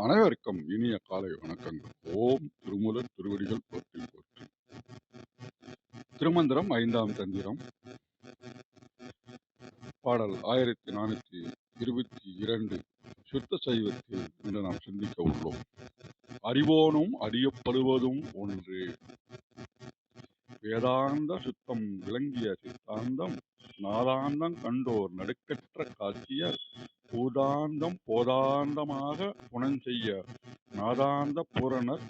அனைவருக்கும் இனிய காலை வணக்கங்கள். ஓம் திருமூலர் திருவடிகள் போற்றி போற்றி. திருமந்திரம் 5ஆம் தந்திரம், பாடல் 1422. சுத்த சைவத்தில் இன்று நாம் சிந்திக்க உள்ளோம். அறிவோனும் அறியப்படுவதும் ஒன்று. வேதாந்த சுத்தம் விளங்கிய சித்தாந்தம் நாதாந்தம் கண்டோர் நடுக்கற்ற காட்சியர் பூதாந்தம் போதாந்தமாக புனஞ்செய்ய நாதாந்த பூரணர்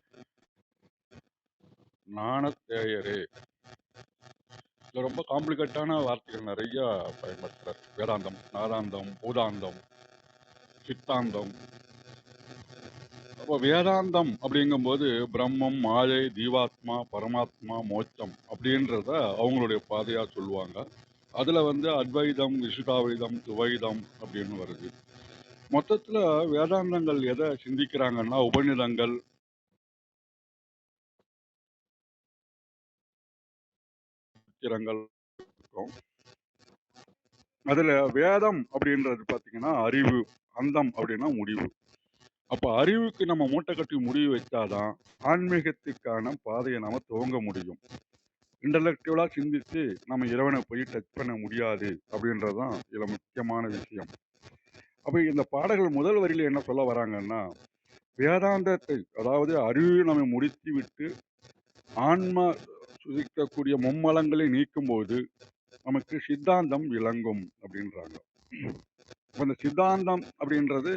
ஞானத்தேயரே. இது ரொம்ப காம்ப்ளிகேட்டான வார்த்தைகள் நிறைய பயன்படுத்துறார். வேதாந்தம், நாதாந்தம், பூதாந்தம், சித்தாந்தம். அப்போ வேதாந்தம் அப்படிங்கும்போது பிரம்மம், மாயை, ஜீவாத்மா, பரமாத்மா, மோட்சம் அப்படின்றத அவங்களுடைய பாதையா சொல்லுவாங்க. அதுல அத்வைதம், விசுதாவைதம், துவைதம் அப்படின்னு வருது. மொத்தத்துல வேதாந்தங்கள் எதை சிந்திக்கிறாங்கன்னா உபநிடங்கள், சித்திரங்கள் இருக்கும். அதுல வேதம் அப்படின்றது பாத்தீங்கன்னா அறிவு, அந்தம் அப்படின்னா முடிவு. அப்ப அறிவுக்கு நம்ம மூட்டை கட்டி முடிவு வச்சாதான் ஆன்மீகத்துக்கான பாதையை நாம துவங்க முடியும். இன்டலெக்சுவலா சிந்திச்சு நம்ம இறைவனை போய் டச் பண்ண முடியாது அப்படின்றதுதான் இதுல முக்கியமான விஷயம். அப்ப இந்த பாடல்கள் முதல் வரியில என்ன சொல்ல வராங்கன்னா, வேதாந்தத்தை அதாவது அறிவு நம்ம முடித்து விட்டு ஆன்மா சுதிக்கக்கூடிய மும்மலங்களை நீக்கும் போது நமக்கு சித்தாந்தம் விளங்கும் அப்படின்றாங்க. அந்த சித்தாந்தம் அப்படின்றது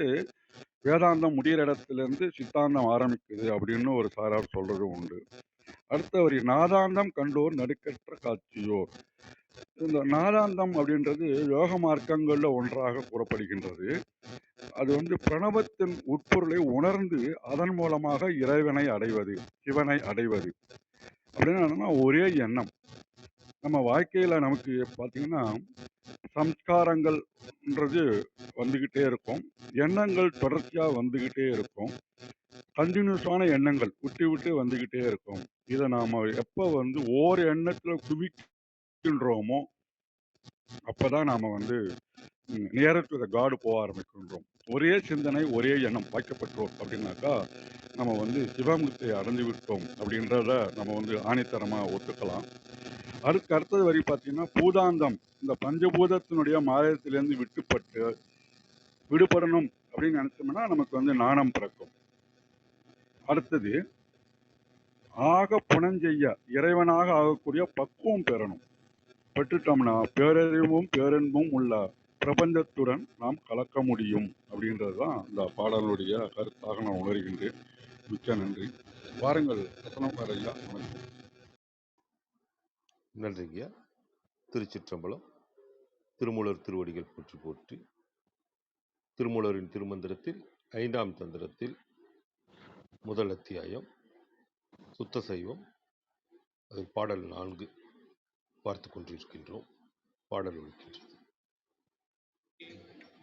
வேதாந்தம் முடிகிற இடத்துல இருந்து சித்தாந்தம் ஆரம்பிக்குது அப்படின்னு ஒரு சாரார் சொல்றது உண்டு. அடுத்த வரி, நாதாந்தம் கண்டோர் நடுக்கற்ற காட்சியோர். இந்த நாதாந்தம் அப்படின்றது யோக மார்க்கங்கள்ல ஒன்றாக கூறப்படுகின்றது. அது பிரணவத்தின் உட்பொருளை உணர்ந்து அதன் மூலமாக இறைவனை அடைவது, சிவனை அடைவது. அப்படின்னா ஒரே எண்ணம். நம்ம வாழ்க்கையில நமக்கு பார்த்தீங்கன்னா சம்ஸ்காரங்கள்ன்றது வந்துகிட்டே இருக்கும், எண்ணங்கள் தொடர்ச்சியா வந்துகிட்டே இருக்கும், கண்டினியூஸான எண்ணங்கள் விட்டு விட்டு வந்துகிட்டே இருக்கும். இதை நாம எப்ப ஓர் எண்ணத்துல குவிக்கின்றோமோ அப்பதான் நாம நியர் டு த காடு போக ஆரம்பிக்கின்றோம். ஒரே சிந்தனை, ஒரே எண்ணம் வாய்க்கப்பட்டோம் அப்படின்னாக்கா நம்ம சிவமுக்தியை அடைஞ்சு விட்டோம் அப்படின்றத நம்ம ஆணித்தரமா ஒத்துக்கலாம். அதுக்கு அடுத்தது வரி பார்த்தீங்கன்னா பூதாந்தம், இந்த பஞ்சபூதத்தினுடைய மாயத்திலிருந்து விடுபடணும் அப்படின்னு நினைச்சோம்னா நமக்கு ஞானம் பிறக்கும். அடுத்தது ஆக புனஞ்செய்ய, இறைவனாக ஆகக்கூடிய பக்குவம் பெறணும். பெற்றுட்டோம்னா பேரறிவும் பேரன்பும் உள்ள பிரபஞ்சத்துடன் நாம் கலக்க முடியும் அப்படின்றதுதான் இந்த பாடலுடைய கருத்தாக நான் உணர்கின்றேன். மிக்க நன்றி. வாருங்கள் ரத்னகுமார் ஐயா. வணக்கம். நன்றிங்க. திருச்சிற்றம்பலம். திருமூலர் திருவடிகள் போற்றி போற்றி. திருமூலரின் திருமந்திரத்தில் 5ஆம் தந்திரத்தில் முதல் அத்தியாயம் சுத்த சைவம், அது பாடல் 4 பார்த்து கொண்டிருக்கின்றோம். பாடல் ஒழிக்கின்றது.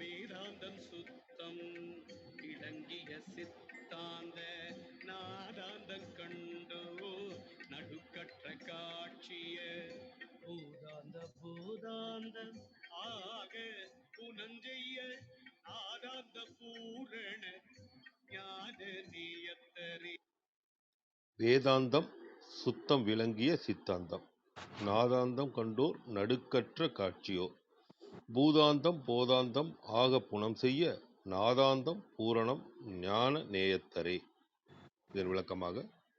வேதாந்தம் சுத்தம் இளங்கிய சித்தாந்த நாதாந்தம் கண்டு நடுக்கற்ற காட்சிய பூதாந்த ஆக புனஞ்செய்ய நாதாந்த பூரண ஞான நீயத்தரே. வேதாந்தம் சுத்தம் விளங்கிய சித்தாந்தம் நாதாந்தம் கண்டோர் நடுக்கற்ற காட்சியோ பூதாந்தம் போதாந்தம் ஆக புனம் செய்ய நாதாந்தம் பூரணம் ஞான நேயத்தரே. இதன் விளக்கமாக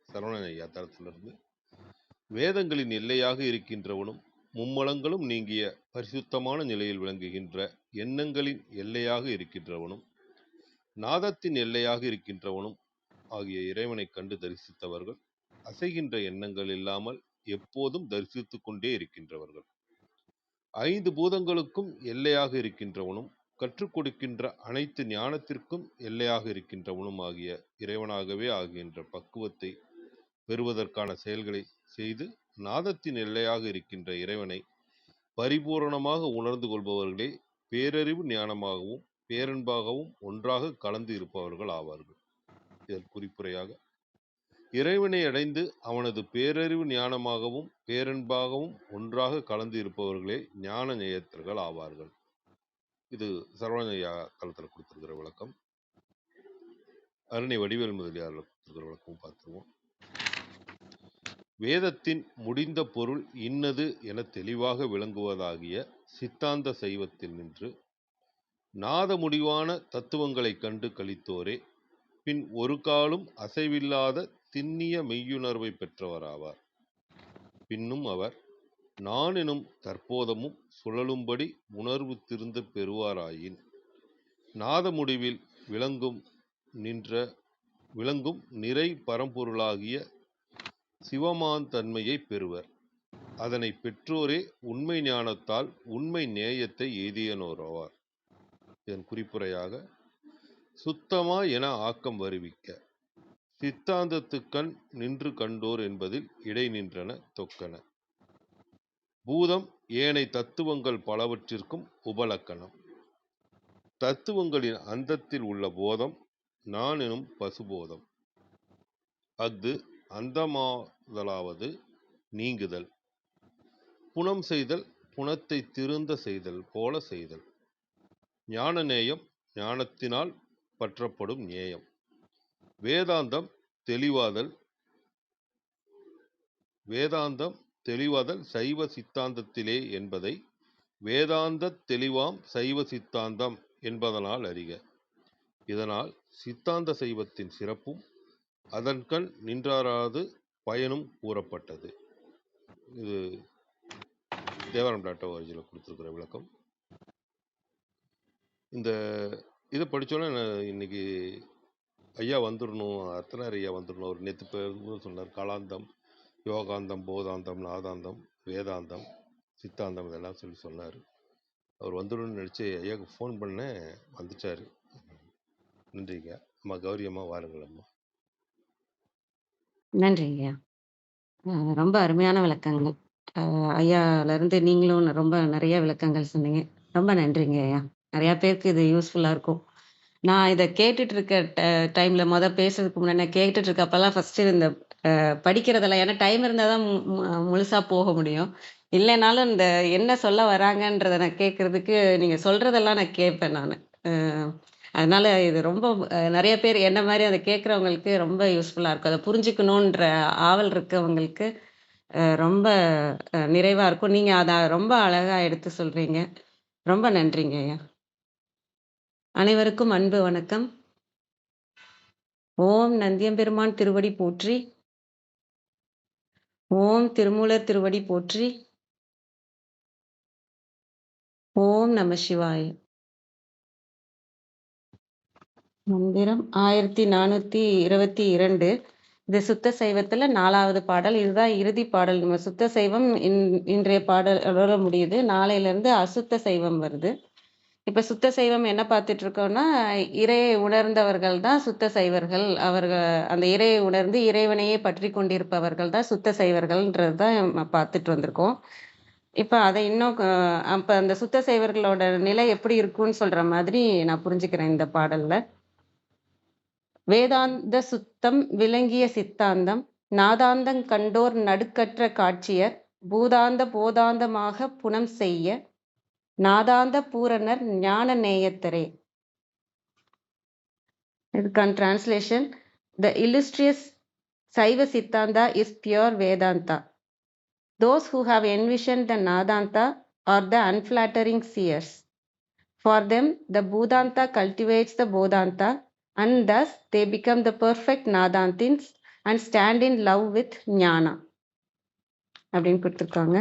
சரவணன் ஐயா தரத்திலிருந்து, வேதங்களின் எல்லையாக இருக்கின்றவனும் மும்மலங்களும் நீங்கிய பரிசுத்தமான நிலையில் விளங்குகின்ற எண்ணங்களின் எல்லையாக இருக்கின்றவனும் நாதத்தின் எல்லையாக இருக்கின்றவனும் ஆகிய இறைவனை கண்டு தரிசித்தவர்கள் அசைகின்ற எண்ணங்கள் இல்லாமல் எப்போதும் தரிசித்துக் கொண்டே இருக்கின்றவர்கள். 5 பூதங்களுக்கும் எல்லையாக இருக்கின்றவனும் கற்றுக் கொடுக்கின்ற அனைத்து ஞானத்திற்கும் எல்லையாக இருக்கின்றவனும் ஆகிய இறைவனாகவே ஆகின்ற பக்குவத்தை பெறுவதற்கான செயல்களை செய்து நாதத்தின் எல்லையாக இருக்கின்ற இறைவனை பரிபூரணமாக உணர்ந்து கொள்பவர்களே பேரறிவு ஞானமாகவும் பேரன்பாகவும் ஒன்றாக கலந்து இருப்பவர்கள் ஆவார்கள். இதன் குறிப்புரையாக, இறைவனை அடைந்து அவனது பேரறிவு ஞானமாகவும் பேரன்பாகவும் ஒன்றாக கலந்து இருப்பவர்களே ஞான நேயத்தர்கள் ஆவார்கள். இது சரவணையா தளத்தில் கொடுத்திருக்கிற விளக்கம். அருணை வடிவேல் முதலியார் கொடுத்துருக்கிற விளக்கம் பார்த்துருவோம். வேதத்தின் முடிந்த பொருள் இன்னது என தெளிவாக விளங்குவதாகிய சித்தாந்த சைவத்தில் நின்று நாத முடிவான தத்துவங்களைக் கண்டு களித்தோரே பின் ஒரு காலும் அசைவில்லாத திண்ணிய மெய்யுணர்வை பெற்றவராவார். பின்னும் அவர் நான் எனும் தற்போதமும் சுழலும்படி உணர்வு திருந்த பெறுவாராயின் நாத முடிவில் விளங்கும் நிறை பரம்பொருளாகிய சிவமாந்தன்மையை பெறுவர். அதனை பெற்றோரே உண்மை ஞானத்தால் உண்மை நேயத்தை எய்தியனோராவார். இதன் குறிப்புரையாக சுத்தமா என ஆக்கம் வருவிக்க சித்தாந்தத்துக்கண் நின்று கண்டோர் என்பதில் இடை நின்றன தொக்கன. பூதம் ஏனை தத்துவங்கள் பலவற்றிற்கும் உபலக்கணம். தத்துவங்களின் அந்தத்தில் உள்ள போதம் நான் எனும் பசுபோதம். அஃது அந்தமாதலாவது நீங்குதல், புனம் செய்தல், புனத்தை திருந்த செய்தல் போல செய்தல். ஞான நேயம் ஞானத்தினால் பற்றப்படும் நேயம். வேதாந்தம் தெளிவாதல் சைவ சித்தாந்தத்திலே என்பதை வேதாந்தத் தெளிவாம் சைவ சித்தாந்தம் என்பதனால் அறிக. இதனால் சித்தாந்த சைவத்தின் சிறப்பும் அதன்கண் நின்றாராது பயனும் கூறப்பட்டது. இது தேவாரம் டாட்டா ஒரிஜினல் கொடுத்துருக்கிற விளக்கம். இதை படித்தோன்னே இன்னைக்கு ஐயா வந்துடணும், அர்த்தனார் ஐயா வந்துடணும். அவர் நேற்று சொன்னார் காலாந்தம், யோகாந்தம், போதாந்தம், நாதாந்தம், வேதாந்தம், சித்தாந்தம் இதெல்லாம் சொன்னார். அவர் வந்துடணும்னு நினச்சி ஐயாவுக்கு ஃபோன் பண்ணேன், வந்துட்டார். நன்றிங்க அம்மா. கௌரி அம்மா வாருங்கள் அம்மா. நன்றிங்க. ரொம்ப அருமையான விளக்கங்கள். ஐயாவிலேருந்து நீங்களும் ரொம்ப நிறைய விளக்கங்கள் சொன்னீங்க. ரொம்ப நன்றிங்க ஐயா. நிறையா பேருக்கு இது யூஸ்ஃபுல்லாக இருக்கும். நான் இதை கேட்டுட்டு இருக்க டைமில் பேசுறதுக்கு முன்னாடி நான் கேட்டுட்டு இருக்கப்பெல்லாம் ஃபஸ்ட்டு இந்த படிக்கிறதெல்லாம், ஏன்னா டைம் இருந்தால் தான் முழுசாக போக முடியும். இல்லைனாலும் இந்த என்ன சொல்ல வராங்கன்றதை நான் கேட்குறதுக்கு நீங்கள் சொல்கிறதெல்லாம் நான் கேட்பேன் நான். அதனால் இது ரொம்ப நிறைய பேர் என்ன மாதிரி அதை கேட்குறவங்களுக்கு ரொம்ப யூஸ்ஃபுல்லாக இருக்கும். அதை புரிஞ்சுக்கணுன்ற ஆவல் இருக்கவங்களுக்கு ரொம்ப நிறைவாக இருக்கும். நீங்கள் அதை ரொம்ப அழகாக எடுத்து சொல்கிறீங்க. ரொம்ப நன்றிங்க ஐயா. அனைவருக்கும் அன்பு வணக்கம். ஓம் நந்தியம்பெருமான் திருவடி போற்றி. ஓம் திருமூலர் திருவடி போற்றி. ஓம் நம சிவாய. மந்திரம் 1422. இது சுத்த சைவத்துல 4வது பாடல். இதுதான் இறுதி பாடல். நம்ம சுத்த சைவம் இன்றைய பாடலோட முடியுது. நாளையிலிருந்து அசுத்த சைவம் வருது. இப்ப சுத்த சைவம் என்ன பார்த்துட்டு இருக்கோம்னா, இறையை உணர்ந்தவர்கள் தான் சுத்த சைவர்கள். அவர்கள் அந்த இறையை உணர்ந்து இறைவனையே பற்றி கொண்டிருப்பவர்கள் தான் சுத்த சைவர்கள்ன்றது தான் பார்த்துட்டு வந்திருக்கோம். இப்ப அதை இன்னும் அப்ப அந்த சுத்த சைவர்களோட நிலை எப்படி இருக்குன்னு சொல்ற மாதிரி நான் புரிஞ்சுக்கிறேன் இந்த பாடல்ல. வேதாந்த சுத்தம் விளங்கிய சித்தாந்தம் நாதாந்தங் கண்டோர் நடுக்கற்ற காட்சியர் பூதாந்த போதாந்தமாக புனம் செய்ய நாதாந்த பூரணர் ஞான நேயத்தரே. இதுக்கான translation: The illustrious Saiva Siddhanta is pure Vedanta. Those who have envisioned the Nadanta are the unflattering seers. For them, the Budanta cultivates the Bodhanta, and thus they become the perfect Nadantins and stand in love with Jnana. அப்படின்னு கொடுத்துருக்காங்க.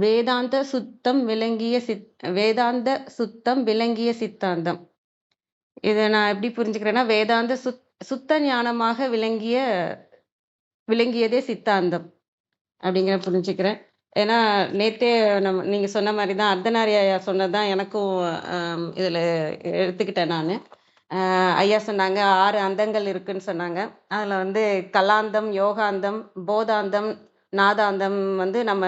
வேதாந்த சுத்தம் விளங்கிய சித்தாந்தம். இதை நான் எப்படி புரிஞ்சுக்கிறேன்னா, வேதாந்த சுத்த ஞானமாக விளங்கியதே சித்தாந்தம் அப்படிங்கிற புரிஞ்சுக்கிறேன். ஏன்னா நேற்றே நீங்கள் சொன்ன மாதிரி தான் அர்த்தனாரி ஐயா சொன்னதான் எனக்கும் இதில் எடுத்துக்கிட்டேன் நான். ஐயா சொன்னாங்க 6 அந்தங்கள் இருக்குன்னு சொன்னாங்க. அதில் கலாந்தம், யோகாந்தம், போதாந்தம், நாதாந்தம் நம்ம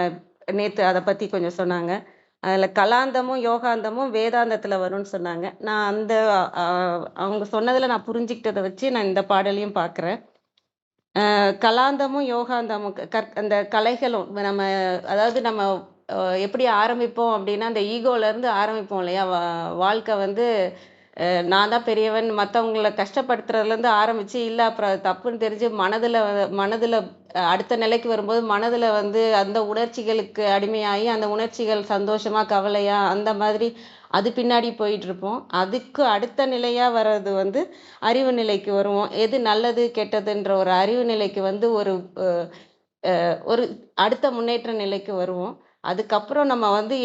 நேற்று அதை பற்றி கொஞ்சம் சொன்னாங்க. அதில் கலாந்தமும் யோகாந்தமும் வேதாந்தத்தில் வரும்னு சொன்னாங்க. நான் அவங்க சொன்னதில் நான் புரிஞ்சுக்கிட்டதை வச்சு நான் இந்த பாடலையும் பார்க்குறேன். கலாந்தமும் யோகாந்தமும் அந்த கலைகளும் அதாவது நம்ம எப்படி ஆரம்பிப்போம் அப்படின்னா, அந்த ஈகோலேருந்து ஆரம்பிப்போம் இல்லையா? வாழ்க்கை நான் தான் பெரியவன் மற்றவங்கள கஷ்டப்படுத்துறதுலேருந்து ஆரம்பித்து இல்லை அப்புறம் அது தப்புன்னு தெரிஞ்சு மனதில் அடுத்த நிலைக்கு வரும்போது மனதில் வந்து அந்த உணர்ச்சிகளுக்கு அடிமையாகி அந்த உணர்ச்சிகள் சந்தோஷமாக கவலையாக அந்த மாதிரி அது பின்னாடி போயிட்டுருப்போம். அதுக்கு அடுத்த நிலையாக வர்றது வந்து அறிவு நிலைக்கு வருவோம். எது நல்லது கெட்டதுன்ற ஒரு அறிவு நிலைக்கு வந்து ஒரு அடுத்த முன்னேற்ற நிலைக்கு வருவோம். அதுக்கப்புறம் நம்ம வந்து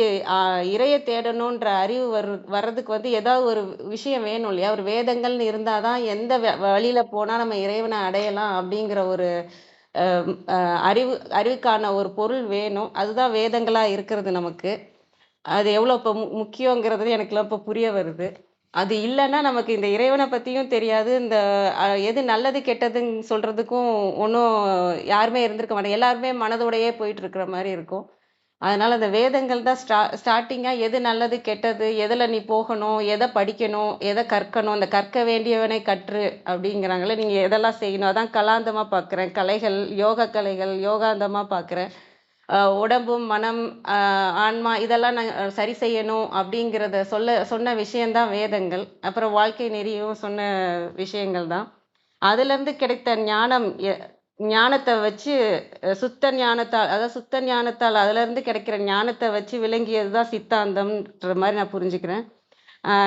இறைய தேடணுன்ற அறிவு வர்றதுக்கு வந்து ஏதாவது ஒரு விஷயம் வேணும் இல்லையா? ஒரு வேதங்கள்னு இருந்தால் தான் எந்த வழியில போனால் நம்ம இறைவனை அடையலாம் அப்படிங்கிற ஒரு அறிவுக்கான ஒரு பொருள் வேணும். அதுதான் வேதங்களாக இருக்கிறது நமக்கு. அது எவ்வளோ இப்போ முக்கியங்கிறது எனக்குலாம் இப்போ புரிய வருது. அது இல்லைன்னா நமக்கு இந்த இறைவனை பற்றியும் தெரியாது. இந்த எது நல்லது கெட்டதுன்னு சொல்கிறதுக்கும் ஒன்றும் யாருமே இருந்திருக்க மாட்டாங்க. எல்லாருமே மனதோடையே போயிட்டு இருக்கிற மாதிரி இருக்கும். அதனால அந்த வேதங்கள் தான் ஸ்டார்டிங்காக எது நல்லது கெட்டது, எதில் நீ போகணும், எதை படிக்கணும், எதை கற்கணும், அந்த கற்க வேண்டியவனை கற்று அப்படிங்கிறாங்களே, நீங்கள் எதெல்லாம் செய்யணும், அதான் கலாந்தமாக பார்க்குறேன். கலைகள், யோக கலைகள், யோகாந்தமாக பார்க்குறேன். உடம்பும் மனம் ஆன்மா இதெல்லாம் நான் சரி செய்யணும் அப்படிங்கிறத சொன்ன விஷயந்தான் வேதங்கள். அப்புறம் வாழ்க்கை நெறியும் சொன்ன விஷயங்கள் தான். அதுலேருந்து கிடைத்த ஞானத்தை வச்சு சுத்த ஞானத்தால், அதாவது சுத்த ஞானத்தால் அதுலேருந்து கிடைக்கிற ஞானத்தை வச்சு விளங்கியது தான் சித்தாந்தம்ன்ற மாதிரி நான் புரிஞ்சுக்கிறேன்.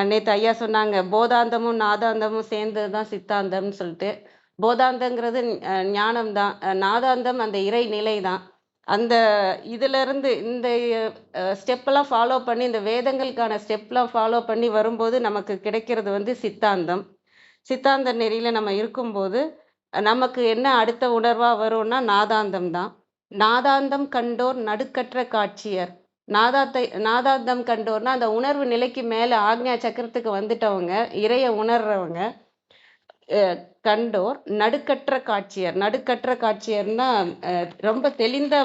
நேற்று ஐயா சொன்னாங்க போதாந்தமும் நாதாந்தமும் சேர்ந்தது தான் சித்தாந்தம்னு சொல்லிட்டு. போதாந்தங்கிறது ஞானம் தான், நாதாந்தம் அந்த இறை நிலை தான். அந்த இதிலிருந்து இந்த ஸ்டெப்பெல்லாம் ஃபாலோ பண்ணி, இந்த வேதங்களுக்கான ஸ்டெப்லாம் ஃபாலோ பண்ணி வரும்போது நமக்கு கிடைக்கிறது வந்து சித்தாந்தம். சித்தாந்த நெறியில் நம்ம இருக்கும்போது நமக்கு என்ன அடுத்த உணர்வா வரும்னா நாதாந்தம் தான். நாதாந்தம் கண்டோர் நடுக்கற்ற காட்சியர். நாதாந்தம் கண்டோர்னா அந்த உணர்வு நிலைக்கு மேலே ஆக்ஞா சக்கரத்துக்கு வந்துட்டவங்க, இறைய உணர்றவங்க. கண்டோர் நடுக்கற்ற காட்சியர். நடுக்கற்ற காட்சியர்னா ரொம்ப தெளிந்த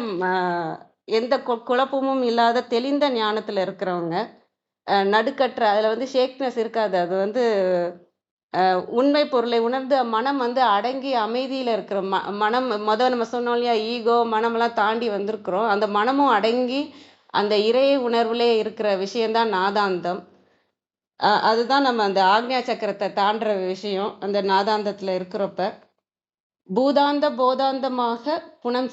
எந்த குழப்பமும் இல்லாத தெளிந்த ஞானத்தில் இருக்கிறவங்க. நடுக்கற்ற அதில் வந்து ஷேக்னஸ் இருக்காது. அது வந்து உண்மை பொருளை உணர்ந்து மனம் வந்து அடங்கி அமைதியில் இருக்கிற மனம் நம்ம சொன்னோம் இல்லையா, ஈகோ மனமெல்லாம் தாண்டி வந்திருக்கிறோம். அந்த மனமும் அடங்கி அந்த இறை உணர்வுலே இருக்கிற விஷயந்தான் நாதாந்தம். அதுதான் நம்ம அந்த ஆக்ஞா சக்கரத்தை தாண்டுற விஷயம் அந்த நாதாந்தத்தில் இருக்கிறப்ப. பூதாந்த போதாந்தமாக புனம்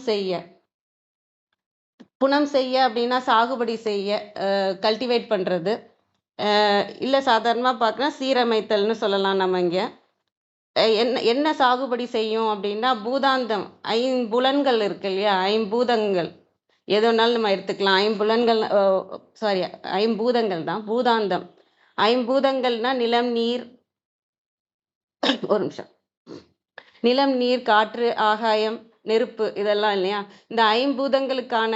செய்ய அப்படின்னா சாகுபடி செய்ய, கல்டிவேட் பண்ணுறது. இல்லை சாதாரணமாக பார்க்குறேன் சீரமைத்தல்னு சொல்லலாம். நம்ம இங்கே என்ன சாகுபடி செய்யும் அப்படின்னா பூதாந்தம், ஐம்புலன்கள் இருக்கு இல்லையா, ஐம்பூதங்கள் எது வேணாலும் நம்ம எடுத்துக்கலாம். ஐம்புலன்கள் ஐம்பூதங்கள் தான் பூதாந்தம். ஐம்பூதங்கள்னா நிலம் நீர் ஒரு நிமிஷம் நிலம் நீர் காற்று ஆகாயம் நெருப்பு இதெல்லாம் இல்லையா. இந்த ஐம்பூதங்களுக்கான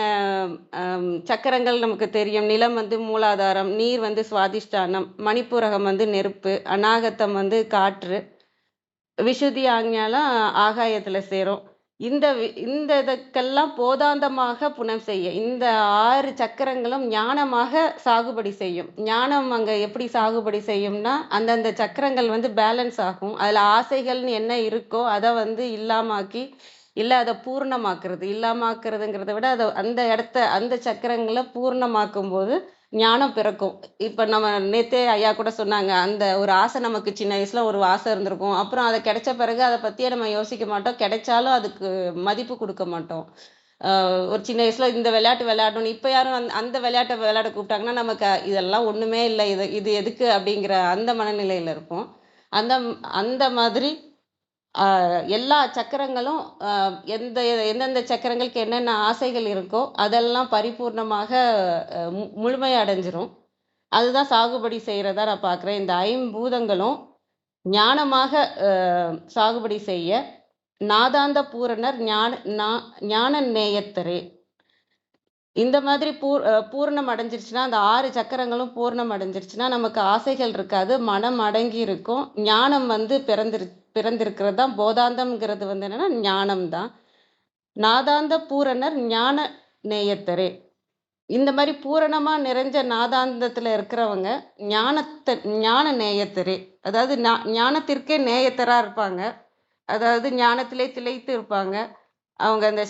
சக்கரங்கள் நமக்கு தெரியும். நிலம் வந்து மூலாதாரம், நீர் வந்து சுவாதிஷ்டானம், மணிப்பூரகம் வந்து நெருப்பு, அநாகத்தம் வந்து காற்று, விசுதி ஆக்ஞாலாம் ஆகாயத்தில் சேரும். இந்த இதுக்கெல்லாம் போதாந்தமாக புனம் செய்ய இந்த 6 சக்கரங்களும் ஞானமாக சாகுபடி செய்யும். ஞானம் அங்கே எப்படி சாகுபடி செய்யும்னா அந்தந்த சக்கரங்கள் வந்து பேலன்ஸ் ஆகும். அதில் ஆசைகள்னு என்ன இருக்கோ அதை வந்து இல்லாமாக்கி, இல்லை அதை பூர்ணமாக்குறது. இல்லாமாக்குறதுங்கிறத விட அதை அந்த சக்கரங்களை பூர்ணமாக்கும் போது ஞானம் பிறக்கும். இப்போ நம்ம நேற்றே ஐயா கூட சொன்னாங்க, அந்த ஒரு ஆசை நமக்கு சின்ன வயசில் ஒரு ஆசை இருந்திருக்கும். அப்புறம் அதை கிடைச்ச பிறகு அதை பற்றியே நம்ம யோசிக்க மாட்டோம். கிடைச்சாலும் அதுக்கு மதிப்பு கொடுக்க மாட்டோம். ஒரு சின்ன வயசில் இந்த விளையாட்டு விளையாடணும், இப்போ யாரும் அந்த விளையாட்டை விளையாட கூப்பிட்டாங்கன்னா நமக்கு இதெல்லாம் ஒன்றுமே இல்லை, இது எதுக்கு அப்படிங்கிற அந்த மனநிலையில் இருப்போம். அந்த மாதிரி எல்லா சக்கரங்களும் எந்தெந்த சக்கரங்களுக்கு என்னென்ன ஆசைகள் இருக்கோ அதெல்லாம் பரிபூர்ணமாக முழுமை அடைஞ்சிரும். அதுதான் சாகுபடி செய்கிறதா நான் பார்க்குறேன். இந்த ஐம்பூதங்களும் ஞானமாக சாகுபடி செய்ய நாதாந்த பூரணர் ஞான நேயத்தரே. இந்த மாதிரி பூர்ணம் அடைஞ்சிருச்சுன்னா, அந்த 6 சக்கரங்களும் பூர்ணம் அடைஞ்சிருச்சுன்னா நமக்கு ஆசைகள் இருக்காது, மனம் அடங்கி இருக்கும். ஞானம் வந்து பிறந்திருக்கிறது தான் போதாந்தம்ங்கிறது வந்து என்னன்னா ஞானம் தான். நாதாந்த பூரணர் ஞான நேயத்தரே. இந்த மாதிரி பூரணமா நிறைஞ்ச நாதாந்தத்துல இருக்கிறவங்க ஞான நேயத்தரே, அதாவது ஞானத்திற்கே நேயத்தரா இருப்பாங்க. அதாவது ஞானத்திலே திளைத்து இருப்பாங்க. அவங்க அந்த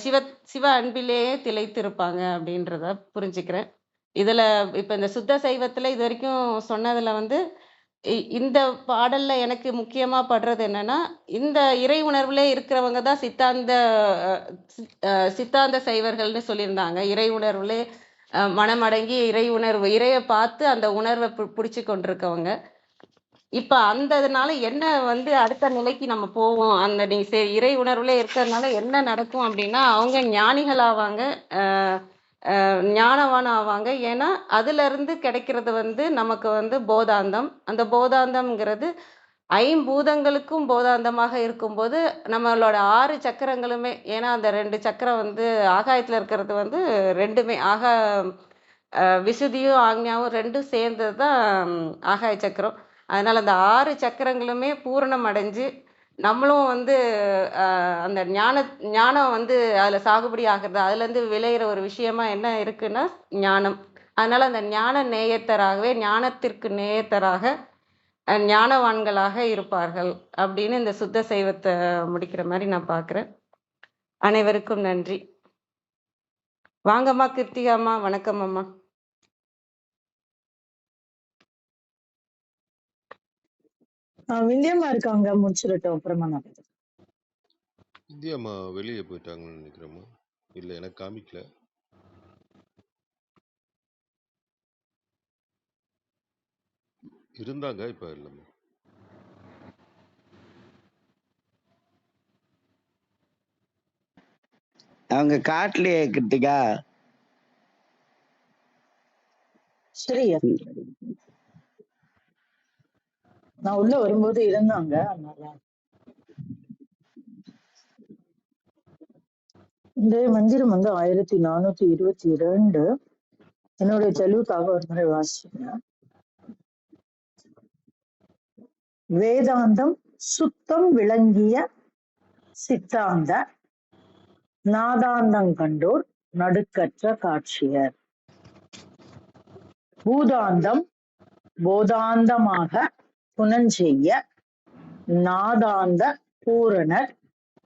சிவ அன்பிலேயே திளைத்து இருப்பாங்க அப்படின்றத புரிஞ்சுக்கிறேன். இதுல இப்ப இந்த சுத்த சைவத்துல இது வரைக்கும் சொன்னதுல வந்து இந்த பாடல்ல எனக்கு முக்கியமா படுறது என்னன்னா, இந்த இறை உணர்வுலே இருக்கிறவங்க தான் சித்தாந்த சைவர்கள்னு சொல்லியிருந்தாங்க. இறை உணர்வுலே மனமடங்கி இறை உணர்வு இறைய பார்த்து அந்த உணர்வ புடிச்சு கொண்டிருக்கவங்க. இப்ப அந்த இதனால என்ன அடுத்த நிலைக்கு நம்ம போவோம். அந்த இறை உணர்வுலே இருக்கிறதுனால என்ன நடக்கும் அப்படின்னா, அவங்க ஞானிகள் ஆவாங்க. ஞானவான் ஆவாங்க. ஏன்னா, அதிலிருந்து கிடைக்கிறது நமக்கு போதாந்தம். அந்த போதாந்தம்ங்கிறது ஐம்பூதங்களுக்கும் போதாந்தமாக இருக்கும்போது, நம்மளோட 6 சக்கரங்களுமே ஏன்னா அந்த 2 சக்கரம் ஆகாயத்துல இருக்கிறது 2மே விசுதியும், ஆக்ஞாவும் 2ம் சேர்ந்தது தான் ஆகாய சக்கரம். அதனால அந்த 6 சக்கரங்களுமே பூரணம் அடைஞ்சு, நம்மளும் அந்த ஞானம் அதுல சாகுபடி ஆகுறது. அதுலேருந்து விளையிற ஒரு விஷயமா என்ன இருக்குன்னா, ஞானம். அதனால அந்த ஞான நேயத்தராகவே, ஞானத்திற்கு நேயத்தராக ஞானவான்களாக இருப்பார்கள் அப்படின்னு இந்த சுத்த சைவத்தை முடிக்கிற மாதிரி நான் பார்க்குறேன். அனைவருக்கும் நன்றி. வாங்கம்மா கிருத்திகாம்மா. வணக்கம் அம்மா. விந்தியம்மா இருக்காங்க, முடிச்சிடட்டும், அப்புறமா நான் பேசுறேன். வித்யாம்மா வெளியே போயிட்டாங்கன்னு நினைக்கிறேம்மா. இல்லை, எனக்கு காமிக்கல. இருந்தாங்க, இப்போ இல்லைம்மா. அவங்க காட்டலையே கிருத்திகா. சரியா, நான் உள்ள வரும்போது இருந்தாங்க. அதனால இந்த மந்திரம் 1422. என்னுடைய தெளிவுக்காக ஒரு முறை வாசிச்சேன். வேதாந்தம் சுத்தம் விளங்கிய சித்தாந்த நாதாந்தம் கண்டோர் நடுக்கற்ற காட்சியர். பூதாந்தம் போதாந்தமாக புனஞ்செய்ய நாதாந்த பூரணர்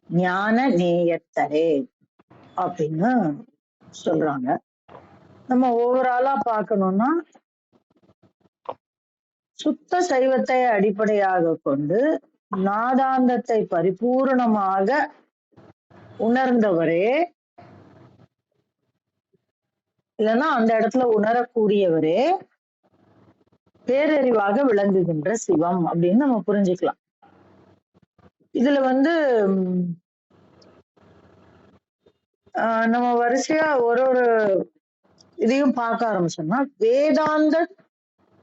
ஞான நேயத்தரே அப்படின்னு சொல்றாங்க. நம்ம ஓவராலா பார்க்கணும்னா, சுத்த சைவத்தை அடிப்படையாக கொண்டு நாதாந்தத்தை பரிபூர்ணமாக உணர்ந்தவரே, இல்லைன்னா அந்த இடத்துல உணரக்கூடியவரே பேரறிவாக விளங்குகின்ற சிவம் அப்படின்னு நம்ம புரிஞ்சுக்கலாம். இதுல நம்ம வரிசையா ஒரு இதையும் பார்க்க ஆரம்பிச்சோம்னா, வேதாந்த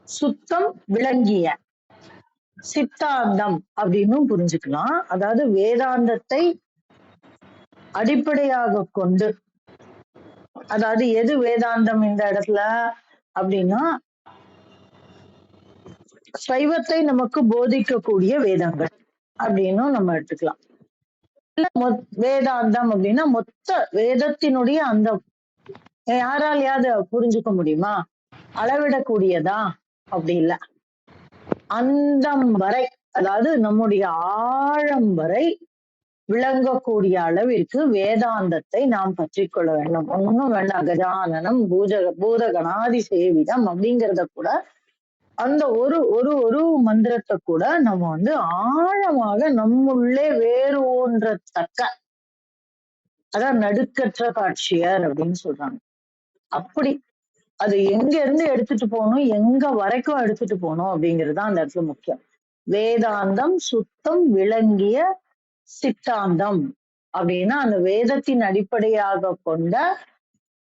சுத்தம் விளங்கிய சித்தாந்தம் அப்படின்னு புரிஞ்சுக்கலாம். அதாவது வேதாந்தத்தை அடிப்படையாக கொண்டு, அதாவது எது வேதாந்தம் இந்த இடத்துல அப்படின்னா, சைவத்தை நமக்கு போதிக்கக்கூடிய வேதங்கள் அப்படின்னு நம்ம எடுத்துக்கலாம். வேதாந்தம் அப்படின்னா மொத்த வேதத்தினுடைய அந்த யாராலையாவது புரிஞ்சுக்க முடியுமா? அளவிடக்கூடியதா? அப்படி இல்லை. அந்தம் வரை, அதாவது நம்முடைய ஆழம் வரை விளங்கக்கூடிய அளவிற்கு வேதாந்தத்தை நாம் பற்றி கொள்ள வேண்டும். ஒன்னும் வேண்டாம், கஜானனம் பூதகணாதி சேவிதம் அப்படிங்கிறத கூட, அந்த ஒரு ஒரு ஒரு மந்திரத்தை கூட நம்ம ஆழமாக நம்முள்ளே வேறு ஊன்றத்தக்க, அதான் நடுக்கற்ற காட்சியர் அப்படின்னு சொல்றாங்க. அப்படி அது எங்க இருந்து எடுத்துட்டு போகணும், எங்க வரைக்கும் எடுத்துட்டு போகணும் அப்படிங்கிறது தான் அந்த இடத்துல முக்கியம். வேதாந்தம் சுத்தம் விளங்கிய சித்தாந்தம் அப்படின்னா அந்த வேதத்தின் அடிப்படையாக கொண்ட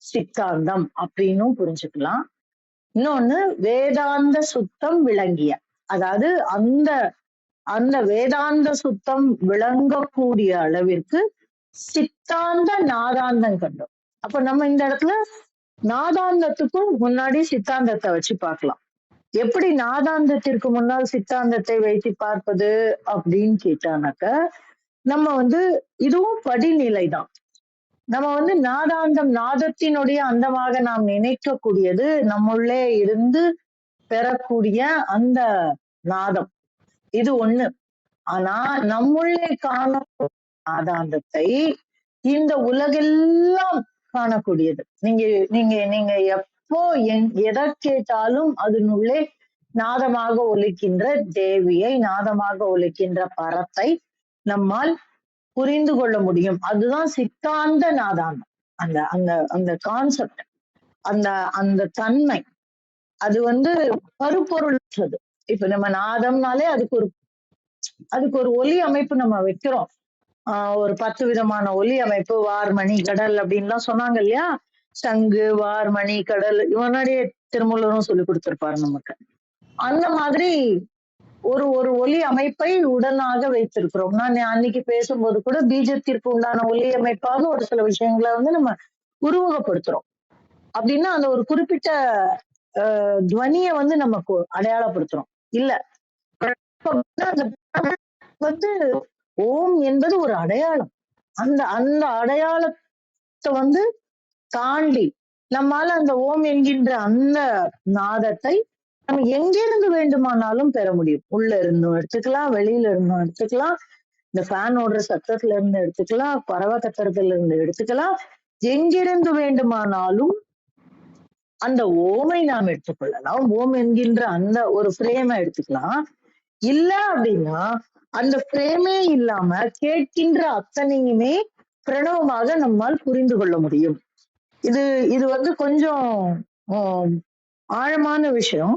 சித்தாந்தம் அப்படின்னும் புரிஞ்சுக்கலாம். இன்னொன்னு வேதாந்த சுத்தம் விளங்கிய, அதாவது அந்த அந்த வேதாந்த சுத்தம் விளங்கக்கூடிய அளவிற்கு சித்தாந்த நாதாந்தம் கண்டோம். அப்ப நம்ம இந்த இடத்துல நாதாந்தத்துக்கும் முன்னாடி சித்தாந்தத்தை வச்சு பார்க்கலாம். எப்படி நாதாந்தத்திற்கு முன்னால் சித்தாந்தத்தை வைத்து பார்ப்பது அப்படின்னு கேட்டானாக்க, நம்ம இதுவும் படிநிலை தான். நம்ம நாதாந்தம், நாதத்தினுடைய அந்தமாக நாம் நினைக்கக்கூடியது நம்முள்ளே இருந்து பெறக்கூடிய அந்த நாதம், இது ஒண்ணு. ஆனா நம்முள்ளே காணக்கூடிய நாதாந்தத்தை இந்த உலகெல்லாம் காணக்கூடியது. நீங்க நீங்க நீங்க எப்போ எதை கேட்டாலும் அதனுள்ளே நாதமாக ஒலிக்கின்ற தேவியை, நாதமாக ஒலிக்கின்ற பரத்தை நம்மால் புரிந்து கொள்ள முடியும். அதுதான் சித்தாந்த நாதாந்தம். அந்த அந்த அந்த கான்செப்ட், அந்த அந்த தன்மை, அது கருப்பொருளற்றது. இப்ப நம்ம நாதம்னாலே அதுக்கு ஒரு ஒலி அமைப்பு நம்ம வைக்கிறோம். ஒரு 10 விதமான ஒலி அமைப்பு, வார்மணி கடல் அப்படின்லாம் சொன்னாங்க இல்லையா? சங்கு, வார்மணி கடல், முன்னாடியே திருமூலரும் சொல்லி கொடுத்திருப்பாரு நமக்கு. அந்த மாதிரி ஒரு ஒரு ஒலி அமைப்பை உடனாக வைத்திருக்கிறோம். நான் அன்னைக்கு பேசும்போது கூட பீஜத்திற்கு உண்டான ஒலி அமைப்பாக ஒரு சில விஷயங்களை நம்ம உருவகப்படுத்துறோம். அப்படின்னா அந்த ஒரு குறிப்பிட்ட துவனியை நமக்கு அடையாளப்படுத்துறோம். இல்ல அந்த ஓம் என்பது ஒரு அடையாளம். அந்த அந்த அடையாளத்தை தாண்டி நம்மால அந்த ஓம் என்கின்ற அந்த நாதத்தை நம்ம எங்கிருந்து வேண்டுமானாலும் பெற முடியும். உள்ள இருந்தும் எடுத்துக்கலாம், வெளியில இருந்தும் எடுத்துக்கலாம், இந்த ஃபேன் ஓடுற சத்தத்துல இருந்து எடுத்துக்கலாம், பறவை கத்துறதுல இருந்து எடுத்துக்கலாம். எங்கிருந்து வேண்டுமானாலும் அந்த ஓமை நாம் எடுத்துக்கொள்ளலாம். ஓம் என்கின்ற அந்த ஒரு ஃப்ரேமை எடுத்துக்கலாம். இல்ல அப்படின்னா அந்த ஃப்ரேமே இல்லாம கேட்கின்ற அத்தனையுமே பிரணவமாக நம்மால் புரிந்து கொள்ள முடியும். இது கொஞ்சம் ஆழமான விஷயம்.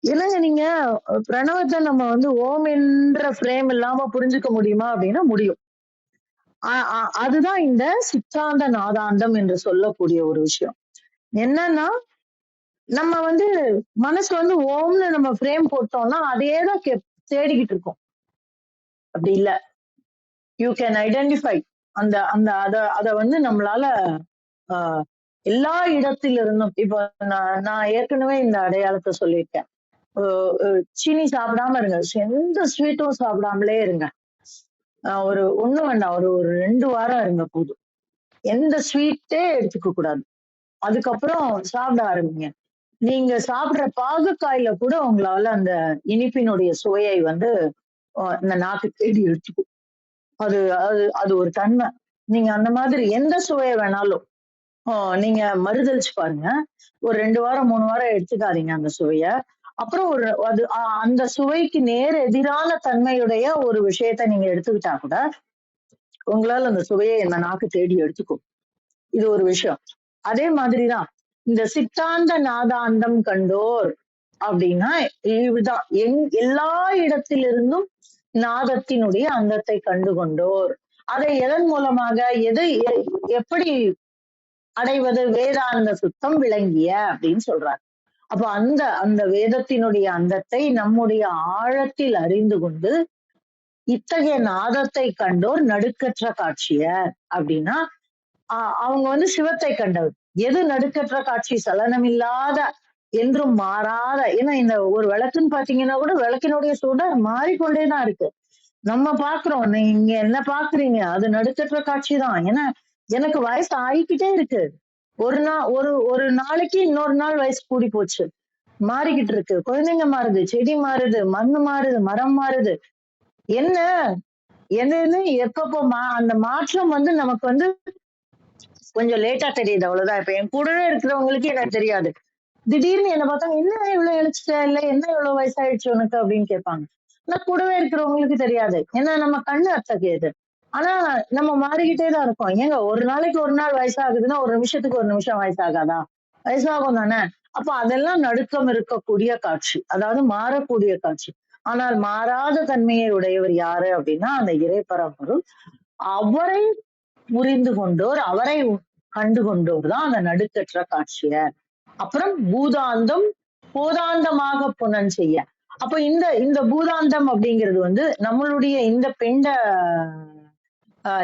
இல்லைங்க, நீங்க பிரணவத்தை நம்ம ஓம் என்ற ஃப்ரேம் இல்லாம புரிஞ்சுக்க முடியுமா அப்படின்னா முடியும். அதுதான் இந்த சித்தாந்த நாதாந்தம் என்று சொல்லக்கூடிய ஒரு விஷயம். என்னன்னா நம்ம மனசு ஓம்னு நம்ம ஃப்ரேம் போட்டோம்னா அதையேதான் தேடிக்கிட்டு இருக்கோம். அப்படி இல்ல, யூ கேன் ஐடென்டிஃபை அந்த அந்த அத நம்மளால எல்லா இடத்திலிருந்தும். இப்ப நான் ஏற்கனவே இந்த அடையாளத்தை சொல்லியிருக்கேன். சீனி சாப்பிடாம இருங்க, எந்த ஸ்வீட்டும் சாப்பிடாமலே இருங்க. ஒண்ணும் வேண்டாம், ஒரு 2 வாரம் இருங்க போதும். எந்த ஸ்வீட்டே எடுத்துக்க கூடாது. அதுக்கப்புறம் சாப்பிட ஆரம்பிங்க. நீங்க சாப்பிடுற பாகக்காயில கூட உங்களால அந்த இனிப்பினுடைய சுவையை இந்த நாக்கு தேடி எடுத்துக்கும். அது அது அது ஒரு தன்மை. நீங்க அந்த மாதிரி எந்த சுவையை வேணாலும் நீங்க மறுதளிச்சு பாருங்க. ஒரு 2 வாரம் 3 வாரம் எடுத்துக்காதீங்க அந்த சுவைய. அப்புறம் அந்த சுவைக்கு நேர் எதிரான தன்மையுடைய ஒரு விஷயத்த நீங்க எடுத்துக்கிட்டா கூட உங்களால அந்த சுவையை இந்த நாக்கு தேடி எடுத்துக்கும். இது ஒரு விஷயம். அதே மாதிரிதான் இந்த சித்தாந்த நாதாந்தம் கண்டோர் அப்படின்னா இதுதான். எல்லா இடத்திலிருந்தும் நாதத்தினுடைய அந்தத்தை கண்டு கொண்டோர். அதை எதன் மூலமாக எப்படி அடைவது? வேதாந்த சுத்தம் விளங்கிய அப்படின்னு சொல்றார். அப்ப அந்த அந்த வேதத்தினுடைய அந்தத்தை நம்முடைய ஆழத்தில் அறிந்து கொண்டு இத்தகைய நாதத்தை கண்டோர் நடுக்கற்ற காட்சியர் அப்படின்னா அவங்க சிவத்தை கண்டவர். எது நடுக்கற்ற காட்சி? சலனமில்லாத, என்றும் மாறாத. ஏன்னா இந்த ஒரு விளக்குன்னு பாத்தீங்கன்னா கூட விளக்கினுடைய சுடர் மாறிக்கொண்டேதான் இருக்கு. நம்ம பாக்குறோம், நீங்க என்ன பாக்குறீங்க, அது நடுக்கற்ற காட்சி தான். ஏன்னா எனக்கு வயசு ஆகிக்கிட்டே இருக்கு. ஒரு நாளைக்கு இன்னொரு நாள் வயசு கூடி போச்சு, மாறிக்கிட்டு இருக்கு. குழந்தைங்க மாறுது, செடி மாறுது, மண்ணு மாறுது, மரம் மாறுது. என்னன்னு எப்பப்போ அந்த மாற்றம் நமக்கு கொஞ்சம் லேட்டா தெரியுது, அவ்வளவுதான். இப்ப என் கூடவே இருக்கிறவங்களுக்கு எனக்கு தெரியாது. திடீர்னு என்ன பார்த்தா, என்ன இவ்வளவு இழைச்சிட்ட, இல்ல என்ன இவ்வளவு வயசாயிடுச்சு உனக்கு அப்படின்னு கேட்பாங்க. ஆனா கூடவே இருக்கிறவங்களுக்கு தெரியாது. ஏன்னா நம்ம கண்ணு அத்தகையது. ஆனா நம்ம மாறிக்கிட்டே தான் இருக்கோம். ஏங்க, ஒரு நாளைக்கு ஒரு நாள் வயசாகுதுன்னா ஒரு நிமிஷத்துக்கு ஒரு நிமிஷம் வயசாகாதா? வயசாகும் தானே. அப்ப அதெல்லாம் நடுக்கம் இருக்கக்கூடிய காட்சி, அதாவது மாறக்கூடிய காட்சி. ஆனால் மாறாத தன்மையை உடையவர் யாரு அப்படின்னா அந்த இறைப்பரம்பொருள். அவரை புரிந்து கொண்டோர், அவரை கண்டு கொண்டோர் தான் அந்த நடுக்கற்ற காட்சியர். அப்புறம் பூதாந்தம் போதாந்தமாக புனன் செய்ய. அப்ப இந்த பூதாந்தம் அப்படிங்கிறது நம்மளுடைய இந்த பெண்ட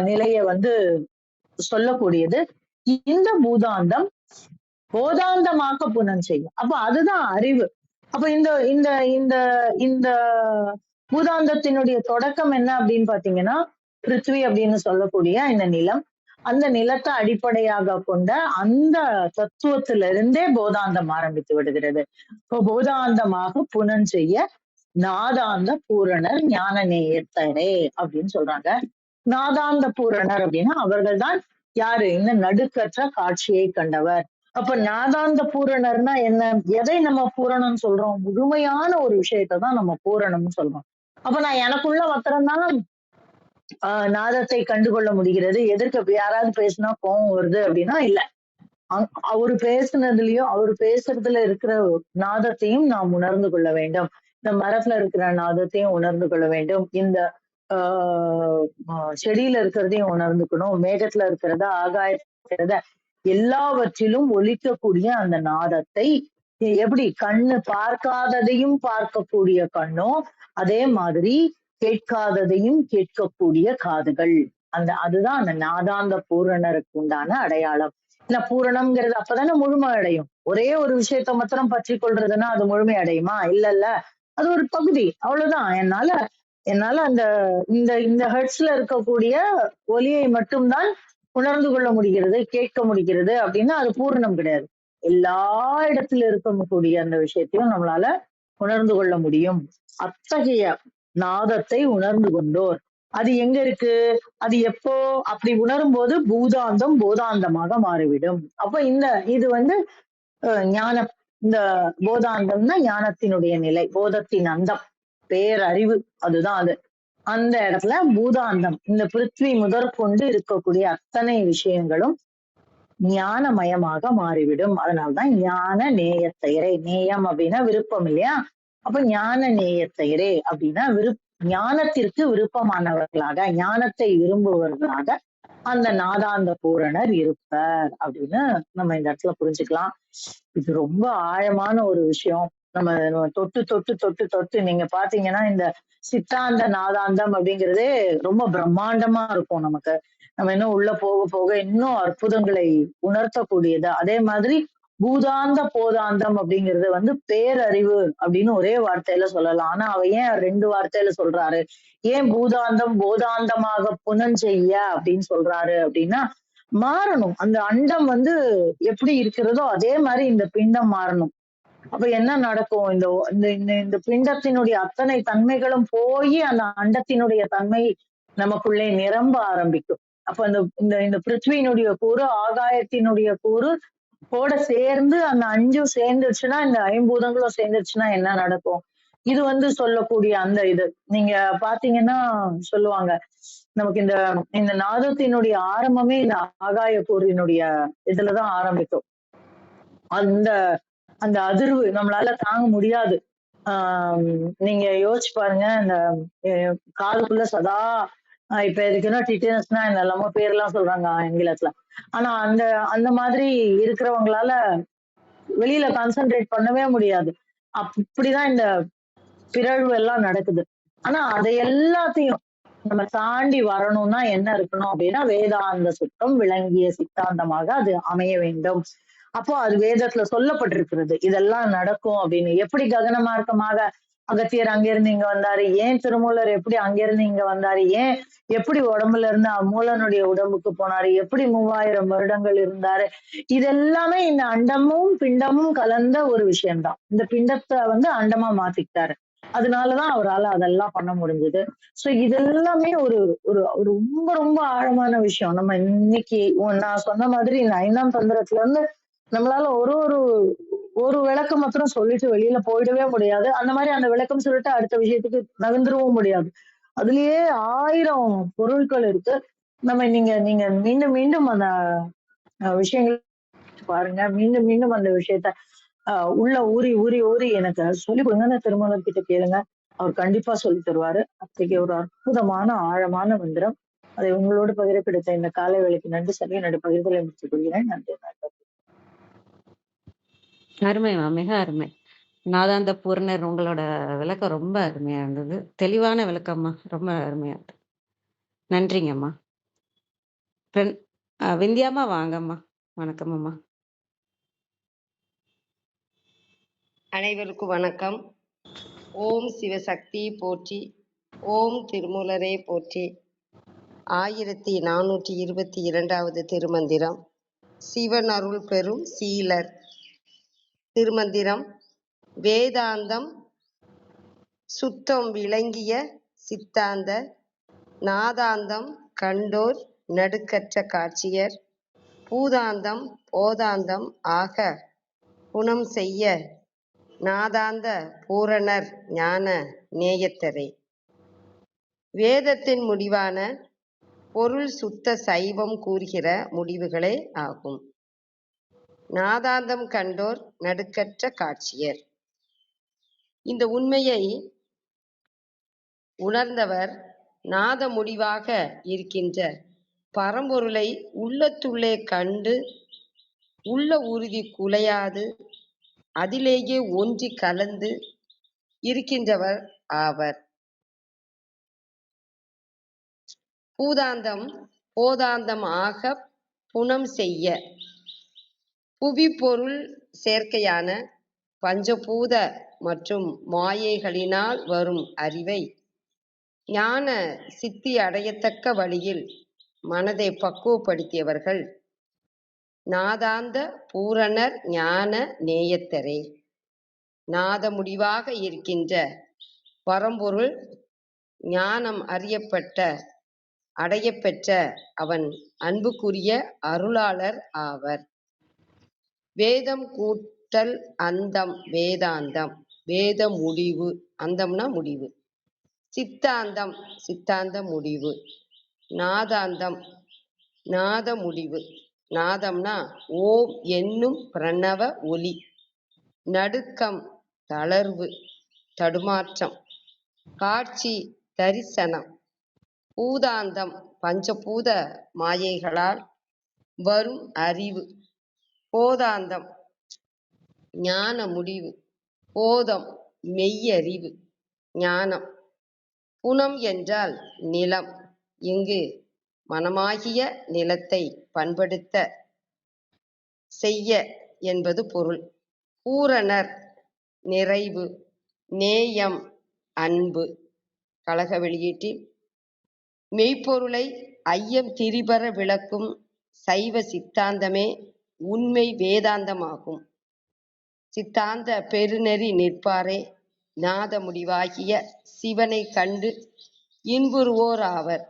நிலைய சொல்லக்கூடியது. இந்த பூதாந்தம் போதாந்தமாக புனன் செய்ய. அப்ப அதுதான் அறிவு. அப்ப இந்த இந்த இந்த இந்த பூதாந்தத்தினுடைய தொடக்கம் என்ன அப்படின்னு பாத்தீங்கன்னா பிருத்வி அப்படின்னு சொல்லக்கூடிய இந்த நிலம். அந்த நிலத்தை அடிப்படையாக கொண்ட அந்த தத்துவத்திலிருந்தே போதாந்தம் ஆரம்பித்து விடுகிறது. இப்போ போதாந்தமாக புனன் செய்ய நாதாந்த பூரணர் ஞான நேயத்தரே அப்படின்னு சொல்றாங்க. நாதாந்த பூரணர் அப்படின்னா அவர்கள் தான் யாரு? இந்த நடுக்கற்ற காட்சியை கண்டவர். அப்ப நாதாந்த பூரணர்னா என்ன? எதை நம்ம பூரணம்னு சொல்றோம்? முழுமையான ஒரு விஷயத்தை தான் நம்ம பூரணம்னு சொல்றோம். அப்ப நான் எனக்குள்ள மாத்திரம்தான் நாதத்தை கண்டுகொள்ள முடிகிறது. எதிர்க்க யாராவது பேசினா கோவம் வருது அப்படின்னா இல்ல. அவரு பேசுனதுலயும் அவரு பேசுறதுல இருக்கிற நாதத்தையும் நாம் உணர்ந்து கொள்ள வேண்டும். இந்த மரத்துல இருக்கிற நாதத்தையும் உணர்ந்து கொள்ள வேண்டும். இந்த செடியில இருக்கிறதையும் உணர்ந்துக்கணும். மேகத்துல இருக்கிறத, ஆகாயத்துல எல்லாவற்றிலும் ஒலிக்கக்கூடிய அந்த நாதத்தை எப்படி கண்ணு பார்க்காததையும் பார்க்கக்கூடிய கண்ணோ, அதே மாதிரி கேட்காததையும் கேட்கக்கூடிய காதுகள். அதுதான் அந்த நாதாந்த பூரணருக்கு உண்டான அடையாளம். இல்ல பூரணம்ங்கிறது அப்பதானே முழுமை அடையும். ஒரே ஒரு விஷயத்த மாத்திரம் பற்றி கொள்றதுன்னா அது முழுமை அடையுமா? இல்லல்ல. அது ஒரு பகுதி. அவ்வளவுதான். என்னால அந்த இந்த இந்த ஹெர்ட்ஸ்ல இருக்கக்கூடிய ஒலியை மட்டும்தான் உணர்ந்து கொள்ள முடிகிறது, கேட்க முடிகிறது அப்படின்னா அது பூரணம் கிடையாது. எல்லா இடத்துல இருக்கக்கூடிய அந்த விஷயத்தையும் நம்மளால உணர்ந்து கொள்ள முடியும். அத்தகைய நாதத்தை உணர்ந்து கொண்டோர். அது எங்க இருக்கு? அது எப்போ அப்படி உணரும் போது பூதாந்தம் போதாந்தமாக மாறிவிடும். அப்ப இது ஞானம். இந்த போதாந்தம்னா ஞானத்தினுடைய நிலை, போதத்தின் அந்தம், பேரறிவு. அதுதான் அது. அந்த இடத்துல பூதாந்தம், இந்த பிருத்வி முதற்கொண்டு இருக்கக்கூடிய அத்தனை விஷயங்களும் ஞானமயமாக மாறிவிடும். அதனால்தான் ஞான நேயத்தயிரே. நேயம் அப்படின்னா விருப்பம் இல்லையா? அப்ப ஞான நேயத்தயிரே அப்படின்னா ஞானத்திற்கு விருப்பமானவர்களாக, ஞானத்தை விரும்புவர்களாக அந்த நாதாந்த பூரணர் இருப்பார் அப்படின்னு நம்ம இந்த இடத்துல புரிஞ்சுக்கலாம். இது ரொம்ப ஆழமான ஒரு விஷயம். நம்ம தொட்டு தொட்டு தொட்டு தொட்டு நீங்க பாத்தீங்கன்னா இந்த சித்தாந்த நாதாந்தம் அப்படிங்கிறதே ரொம்ப பிரம்மாண்டமா இருக்கும் நமக்கு. நம்ம இன்னும் உள்ள போக போக இன்னும் அற்புதங்களை உணர்த்தக்கூடியது. அதே மாதிரி பூதாந்த போதாந்தம் அப்படிங்கிறது பேரறிவு அப்படின்னு ஒரே வார்த்தையில சொல்லலாம். ஆனா அவ ஏன் 2 வார்த்தையில சொல்றாரு? ஏன் பூதாந்தம் போதாந்தமாக புனஞ்செய்ய அப்படின்னு சொல்றாரு அப்படின்னா, மாறணும். அந்த அண்டம் எப்படி இருக்கிறதோ அதே மாதிரி இந்த பிண்டம் மாறணும். அப்ப என்ன நடக்கும்? இந்த இந்த இந்த பிண்டத்தினுடைய அத்தனை தன்மைகளும் போய் அந்த அண்டத்தினுடைய தன்மை நமக்குள்ளே நிரம்ப ஆரம்பிக்கும். அப்ப இந்த இந்த பிருத்வியினுடைய கூறு, ஆகாயத்தினுடைய கூறு கூட சேர்ந்து அந்த 5ம் சேர்ந்துருச்சுன்னா, இந்த 5பூதங்களும் சேர்ந்துருச்சுன்னா என்ன நடக்கும்? இது சொல்லக்கூடிய அந்த இது. நீங்க பாத்தீங்கன்னா சொல்லுவாங்க. நமக்கு இந்த இந்த நாதத்தினுடைய ஆரம்பமே இந்த ஆகாய கூறினுடைய இதுலதான் ஆரம்பிக்கும். அந்த அந்த அதிர்வு நம்மளால தாங்க முடியாது. நீங்க யோசிச்சு பாருங்க. இந்த காதுக்குள்ள சதா இப்ப எதுக்குன்னா டிட்டனஸ்னா என்னெல்லாமோ பேர்லாம் சொல்றாங்க ஆங்கிலத்துல. ஆனா அந்த அந்த மாதிரி இருக்கிறவங்களால வெளியில கான்சென்ட்ரேட் பண்ணவே முடியாது. அப்படிதான் இந்த பிறழ்வு எல்லாம் நடக்குது. ஆனா அதை எல்லாத்தையும் நம்ம தாண்டி வரணும்னா என்ன இருக்கணும் அப்படின்னா வேதாந்த சுத்தம் விளங்கிய சித்தாந்தமாக அது அமைய வேண்டும். அப்போ அது வேதத்துல சொல்லப்பட்டிருக்கிறது. இதெல்லாம் நடக்கும் அப்படின்னு. எப்படி ககனமார்க்கமாக அகத்தியர் அங்கிருந்து இங்க வந்தாரு? ஏன் திருமூலர் எப்படி அங்கிருந்து இங்க வந்தாரு? ஏன் எப்படி உடம்புல இருந்து மூலனுடைய உடம்புக்கு போனாரு? எப்படி 3000 வருடங்கள் இருந்தாரு? இதெல்லாமே இந்த அண்டமும் பிண்டமும் கலந்த ஒரு விஷயம்தான். இந்த பிண்டத்தை அண்டமா மாத்திக்கிட்டாரு. அதனாலதான் அவரால் அதெல்லாம் பண்ண முடிஞ்சது. சோ இதெல்லாமே ஒரு ஒரு ரொம்ப ரொம்ப ஆழமான விஷயம். நம்ம இன்னைக்கு நான் சொன்ன மாதிரி இந்த 5ஆம் தந்திரத்துல இருந்து நம்மளால ஒரு ஒரு ஒரு விளக்கம் மாத்திரம் சொல்லிட்டு வெளியில போயிடவே முடியாது. அந்த மாதிரி அந்த விளக்கம் சொல்லிட்டு அடுத்த விஷயத்துக்கு நகர்ந்துடவும் முடியாது. அதுலயே 1000 பொருட்கள் இருக்கு. நீங்க நீங்க மீண்டும் மீண்டும் அந்த விஷயங்கள் பாருங்க. மீண்டும் மீண்டும் அந்த விஷயத்த உள்ள ஊறி ஊறி ஊறி எனக்கு சொல்லி கொடுங்கன்னு திருமணம் கிட்ட கேளுங்க. அவர் கண்டிப்பா சொல்லி தருவாரு. அத்தகைய ஒரு அற்புதமான ஆழமான மந்திரம். அதை உங்களோடு பகிர கிடைத்த இந்த காலை வேளைக்கு நன்றி சொல்லி என்னுடைய பகிர்தலை முடித்துக் கொள்கிறேன். நன்றி. அருமைமா, மிக அருமை. நாதாந்த பூரணர் உங்களோட விளக்கம் ரொம்ப அருமையா இருந்தது. தெளிவான விளக்கம்மா. ரொம்ப அருமையா இருந்தது. நன்றிங்கம்மா. விந்தியாம்மா வாங்கம்மா. வணக்கம் அம்மா. அனைவருக்கும் வணக்கம். ஓம் சிவசக்தி போற்றி. ஓம் திருமூலரே போற்றி. 1422வது திருமந்திரம். சிவன் அருள் பெறும் சீலர். திருமந்திரம். வேதாந்தம் சுத்தம் விளங்கிய சித்தாந்த நாதாந்தம் கண்டோர் நடுக்கற்ற காட்சியர் பூதாந்தம் போதாந்தம் ஆக குணம் செய்ய நாதாந்த பூரணர் ஞான நேயத்தரே. வேதத்தின் முடிவான பொருள் சுத்த சைவம் கூறுகிற முடிவுகளே ஆகும். நாதாந்தம் கண்டோர் நடுக்கற்ற காட்சியர். இந்த உண்மையை உணர்ந்தவர் நாத முடிவாக இருக்கின்ற பரம்பொருளை உள்ளத்துள்ளே கண்டு உள்ள உறுதி குலையாது அதிலேயே ஒன்றி கலந்து இருக்கின்றவர் ஆவர். பூதாந்தம் போதாந்தம் ஆக புனம் செய்ய புவி பொருள் சேர்க்கையான பஞ்சபூத மற்றும் மாயைகளினால் வரும் அறிவை ஞான சித்தி அடையத்தக்க வழியில் மனதை பக்குவப்படுத்தியவர்கள் நாதாந்த பூரணர் ஞான நேயத்தரே. நாத முடிவாக இருக்கின்ற பரம்பொருள் ஞானம் அறியப்பட்ட அடையப்பெற்ற அவன் அன்புக்குரிய அருளாளர் ஆவர். வேதம் கூட்டல் அந்தம் வேதாந்தம். வேத முடிவு, அந்தம்னா முடிவு. சித்தாந்தம் சித்தாந்த முடிவு. நாதாந்தம் நாத முடிவு. நாதம்னா ஓம் என்னும் பிரணவ ஒலி. நடுக்கம் தளர்வு தடுமாற்றம். காட்சி தரிசனம். பூதாந்தம் பஞ்சபூத மாயைகளால் வரும் அறிவு. போதாந்தம் ஞான முடிவு. போதம் மெய்யறிவு ஞானம். புனம் என்றால் நிலம். இங்கு மனமாகிய நிலத்தை பண்படுத்த செய்ய என்பது பொருள். பூரணர் நிறைவு. நேயம் அன்பு. கழக வெளியீட்டில் மெய்ப்பொருளை ஐயம் திரிபர விளக்கும் சைவ சித்தாந்தமே உண்மை வேதாந்தமாகும். சித்தாந்த பெருநெறி நிற்பாரே நாத முடிவாகிய சிவனை கண்டு இன்புறுவோர் ஆவர்.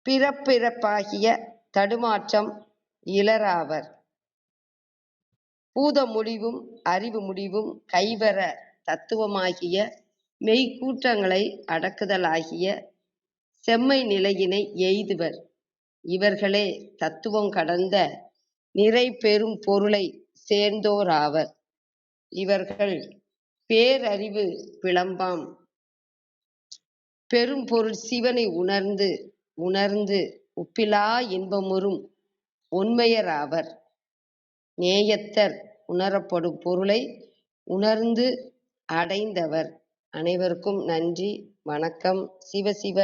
பிறப்பிறப்பாகிய தடுமாற்றம் இலராவர். பூத முடிவும் அறிவு முடிவும் கைவர தத்துவமாகிய மெய்க்கூற்றங்களை அடக்குதலாகிய செம்மை நிலையினை எய்துவர். இவர்களே தத்துவம் கடந்த நிறை பெரும் பொருளை சேர்ந்தோராவர். இவர்கள் பேரறிவு பிளம்பாம் பெரும் பொருள் சிவனை உணர்ந்து உணர்ந்து ஒப்பிலா இன்பமுறும் உண்மையராவர். நேயத்தர் உணரப்படும் பொருளை உணர்ந்து அடைந்தவர். அனைவருக்கும் நன்றி, வணக்கம். சிவசிவ.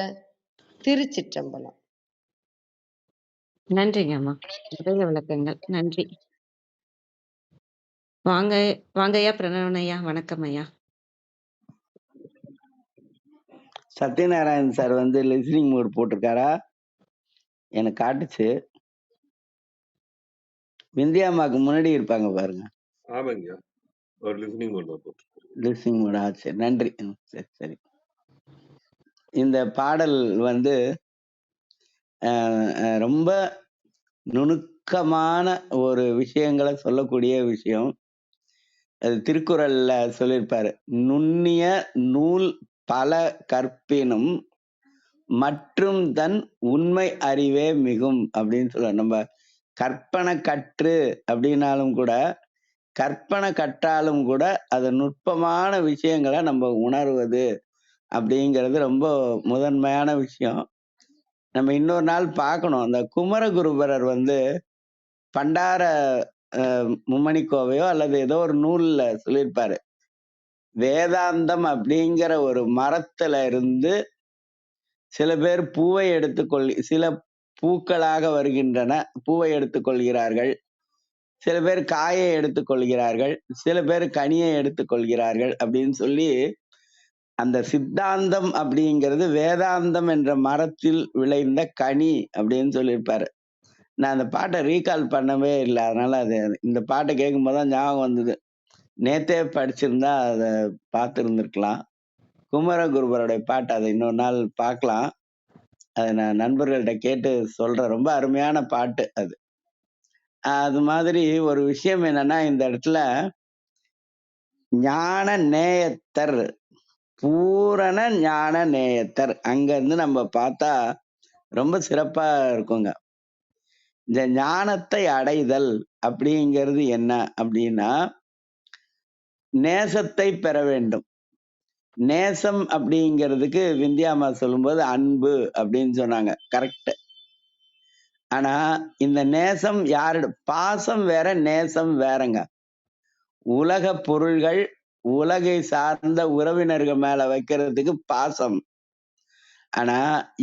திருச்சிற்றம்பலம். நன்றிங்க அம்மா. நிறைய விளக்கங்கள். நன்றி. வாங்க வாங்கய்யா பிரணவன் ஐயா. வணக்கம் ஐயா. சத்யநாராயண் சார் வந்து லிசனிங் மோட் போட்டிருக்காரா? எனக்கு காட்டுச்சு. விந்தியாமாக்கு முன்னாடி இருப்பாங்க பாருங்க. ஆமாங்க, ஒரு லிசனிங் மோட்ல போட்டு. லிசனிங் மோட் ஆச்சு. நன்றி. சரி சரி. இந்த பாடல் வந்து ரொம்ப நுணுக்கமான ஒரு விஷயங்களை சொல்லக்கூடிய விஷயம். அது திருக்குறள்ல சொல்லியிருப்பாரு, நுண்ணிய நூல் பல கற்பினும் மற்றும் தன் உண்மை அறிவே மிகும் அப்படின்னு சொல்ல. நம்ம கற்பனை கற்று அப்படின்னாலும் கூட, கற்பனை கற்றாலும் கூட அது நுட்பமான விஷயங்களை நம்ம உணர்வது அப்படிங்கிறது ரொம்ப முதன்மையான விஷயம். நம்ம இன்னொரு நாள் பார்க்கணும். அந்த குமரகுருபரர் வந்து பண்டார மும்மணிக்கோவையோ அல்லது ஏதோ ஒரு நூல்ல சொல்லியிருப்பாரு, வேதாந்தம் அப்படிங்கிற ஒரு மரத்துல இருந்து சில பேர் பூவை சில பூக்களாக வருகின்றன, பூவை எடுத்துக்கொள்கிறார்கள். சில பேர் காயை எடுத்துக்கொள்கிறார்கள், சில பேர் கனியை எடுத்துக்கொள்கிறார்கள் அப்படின்னு சொல்லி, அந்த சித்தாந்தம் அப்படிங்கிறது வேதாந்தம் என்ற மரத்தில் விளைந்த கனி அப்படின்னு சொல்லியிருப்பாரு. நான் அந்த பாட்டை ரீகால் பண்ணவே இல்லை, அதனால அது இந்த பாட்டை கேட்கும் போதுதான் ஞாபகம் வந்தது. நேத்தே படிச்சிருந்தா அதை பார்த்துருந்துருக்கலாம். குமரகுருபருடைய பாட்டு, அதை இன்னொரு நாள் பார்க்கலாம். அதை நான் நண்பர்கள்ட்ட கேட்டு சொல்றேன். ரொம்ப அருமையான பாட்டு அது. அது மாதிரி ஒரு விஷயம் என்னன்னா, இந்த இடத்துல ஞான நேயத்தர், பூரண ஞான நேயத்தர் அங்க இருந்து நம்ம பார்த்தா ரொம்ப சிறப்பா இருக்குங்க. இந்த ஞானத்தை அடைதல் அப்படிங்கிறது என்ன அப்படின்னா, நேசத்தை பெற வேண்டும். நேசம் அப்படிங்கிறதுக்கு விந்தியாமா சொல்லும்போது அன்பு அப்படின்னு சொன்னாங்க. கரெக்ட். ஆனா இந்த நேசம் யாரு? பாசம் வேற, நேசம் வேறங்க. உலக பொருள்கள், உலகை சார்ந்த உறவினர்கள் மேல வைக்கிறதுக்கு பாசம். ஆனா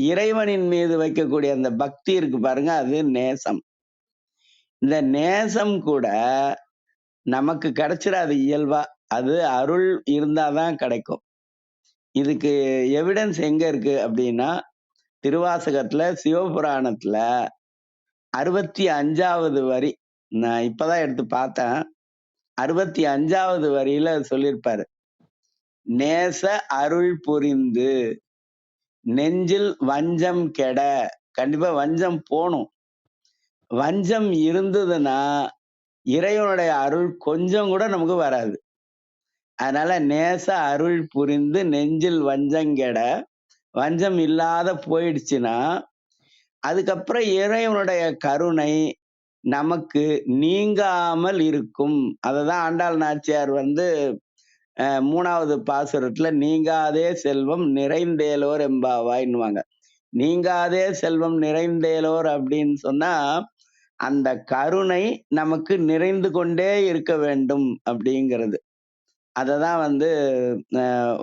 இறைவனின் மீது வைக்கக்கூடிய அந்த பக்தி இருக்கு பாருங்க, அது நேசம். இந்த நேசம் கூட நமக்கு கிடைச்சிடாது இயல்பா. அது அருள் இருந்தாதான் கிடைக்கும். இதுக்கு எவிடன்ஸ் எங்க இருக்கு அப்படின்னா, திருவாசகத்துல சிவபுராணத்துல 65வது வரி. நான் இப்பதான் எடுத்து பார்த்தேன். 65வது வரியில சொல்லியிருப்பாரு. நேச அருள் புரிந்து நெஞ்சில் வஞ்சம் கெட. கண்டிப்பா வஞ்சம் போணும். வஞ்சம் இருந்ததுன்னா இறைவனுடைய அருள் கொஞ்சம் கூட நமக்கு வராது. அதனால நேச அருள் புரிந்து நெஞ்சில் வஞ்சம் கெட. வஞ்சம் இல்லாத போயிடுச்சுன்னா அதுக்கப்புறம் இறைவனுடைய கருணை நமக்கு நீங்காமல் இருக்கும். அததான் ஆண்டாள் நாச்சியார் 3வது பாசுரத்துல நீங்காதே செல்வம் நிறைந்தேலோர் எம்பாவாய்ன்னுவாங்க. நீங்காதே செல்வம் நிறைந்தேலோர் அப்படின்னு சொன்னா அந்த கருணை நமக்கு நிறைந்து கொண்டே இருக்க வேண்டும் அப்படிங்கிறது. அததான்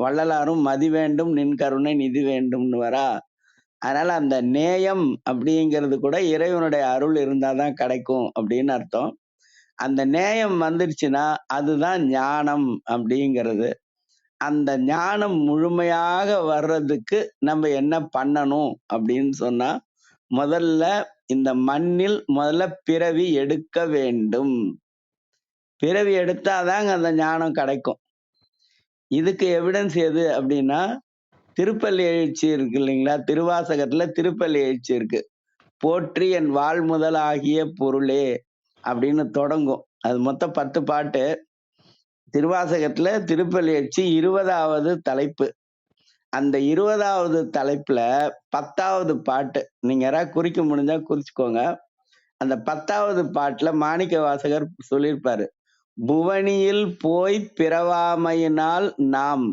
வள்ளலாரும் மதி வேண்டும் நின் கருணை நிதி வேண்டும்னு வரா. அதனால அந்த நேயம் அப்படிங்கிறது கூட இறைவனுடைய அருள் இருந்தாதான் கிடைக்கும் அப்படின்னு அர்த்தம். அந்த நேயம் வந்துருச்சுன்னா அதுதான் ஞானம் அப்படிங்கிறது. அந்த ஞானம் முழுமையாக வர்றதுக்கு நம்ம என்ன பண்ணணும் அப்படின்னு சொன்னா, முதல்ல இந்த மண்ணில் முதல்ல பிறவி எடுக்க வேண்டும். பிறவி எடுத்தாதாங்க அந்த ஞானம் கிடைக்கும். இதுக்கு எவிடன்ஸ் எது அப்படின்னா, திருப்பள்ளி எழுச்சி இருக்கு இல்லைங்களா? திருவாசகத்துல திருப்பள்ளி எழுச்சி இருக்கு. போற்றி என் வாழ் முதலாகிய பொருளே அப்படின்னு தொடங்கும். அது மொத்தம் 10 பாட்டு. திருவாசகத்துல திருப்பள்ளி எழுச்சி 20வது தலைப்பு. அந்த 20வது தலைப்புல 10வது பாட்டு. நீங்க யாராவது குறிக்க முடிஞ்சா குறிச்சுக்கோங்க. அந்த 10வது பாட்டுல மாணிக்க வாசகர் சொல்லியிருப்பாரு. புவனியில் போய் பிறவாமையினால் நாம்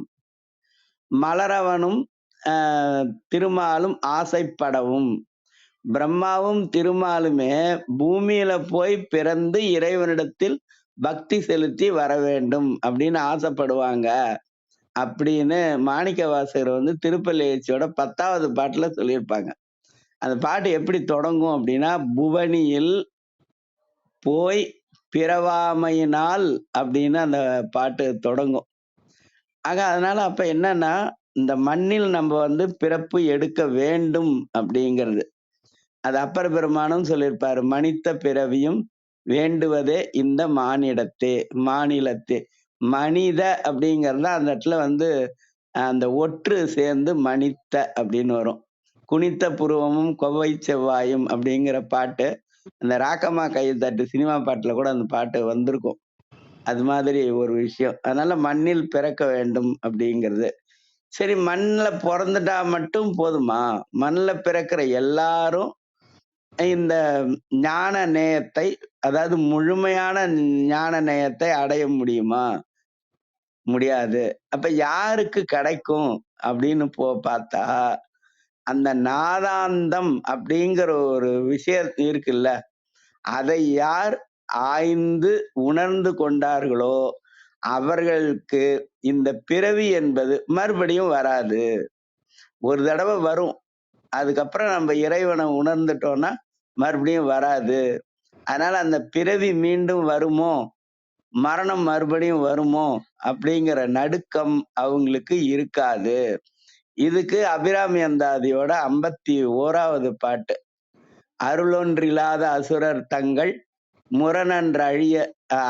மலரவனும் திருமாலும் ஆசைப்படவும். பிரம்மாவும் திருமாலுமே பூமியில போய் பிறந்து இறைவனிடத்தில் பக்தி செலுத்தி வர வேண்டும் அப்படின்னு ஆசைப்படுவாங்க அப்படின்னு மாணிக்க வாசகர் திருப்பள்ளி எழுச்சியோட 10வது பாட்டுல சொல்லியிருப்பாங்க. அந்த பாட்டு எப்படி தொடங்கும் அப்படின்னா, புவனியில் போய் பிறவாமையினால் அப்படின்னு அந்த பாட்டு தொடங்கும். ஆக அதனால அப்ப என்னன்னா, இந்த மண்ணில் நம்ம பிறப்பு எடுக்க வேண்டும் அப்படிங்கிறது. அது அப்பர் பெருமானும் சொல்லியிருப்பாரு. மனித பிறவியும் வேண்டுவதே இந்த மாநிலத்தே. மனித அப்படிங்கிறது அந்த இடத்துல அந்த ஒற்று சேர்ந்து மனித அப்படின்னு வரும். குனித்த புருவமும் கொவ்வை செவ்வாயும் அப்படிங்கிற பாட்டு அந்த ராக்கம்மா கைத்தட்டு சினிமா பாட்டுல கூட அந்த பாட்டு வந்திருக்கும். அது மாதிரி ஒரு விஷயம். அதனால மண்ணில் பிறக்க வேண்டும் அப்படிங்கிறது. சரி, மண்ணுல பிறந்துட்டா மட்டும் போதுமா? மண்ணுல பிறக்கிற எல்லாரும் இந்த ஞான நேயத்தை, அதாவது முழுமையான ஞான நேயத்தை அடைய முடியுமா? முடியாது. அப்ப யாருக்கு கிடைக்கும் அப்படின்னு பார்த்தா, அந்த நாதாந்தம் அப்படிங்கிற ஒரு விஷயம் இருக்குல்ல, அதை யார் ஆய்ந்து உணர்ந்து கொண்டார்களோ அவர்களுக்கு இந்த பிறவி என்பது மறுபடியும் வராது. ஒரு தடவை வரும். அதுக்கப்புறம் நம்ம இறைவனை உணர்ந்துட்டோம்னா மறுபடியும் வராது. அதனால அந்த பிறவி மீண்டும் வருமோ, மரணம் மறுபடியும் வருமோ அப்படிங்கிற நடுக்கம் அவங்களுக்கு இருக்காது. இதுக்கு அபிராமி அந்தாதியோட 51வது பாட்டு. அருளொன்றில்லாத அசுரர் தங்கள் முரணன்று அழிய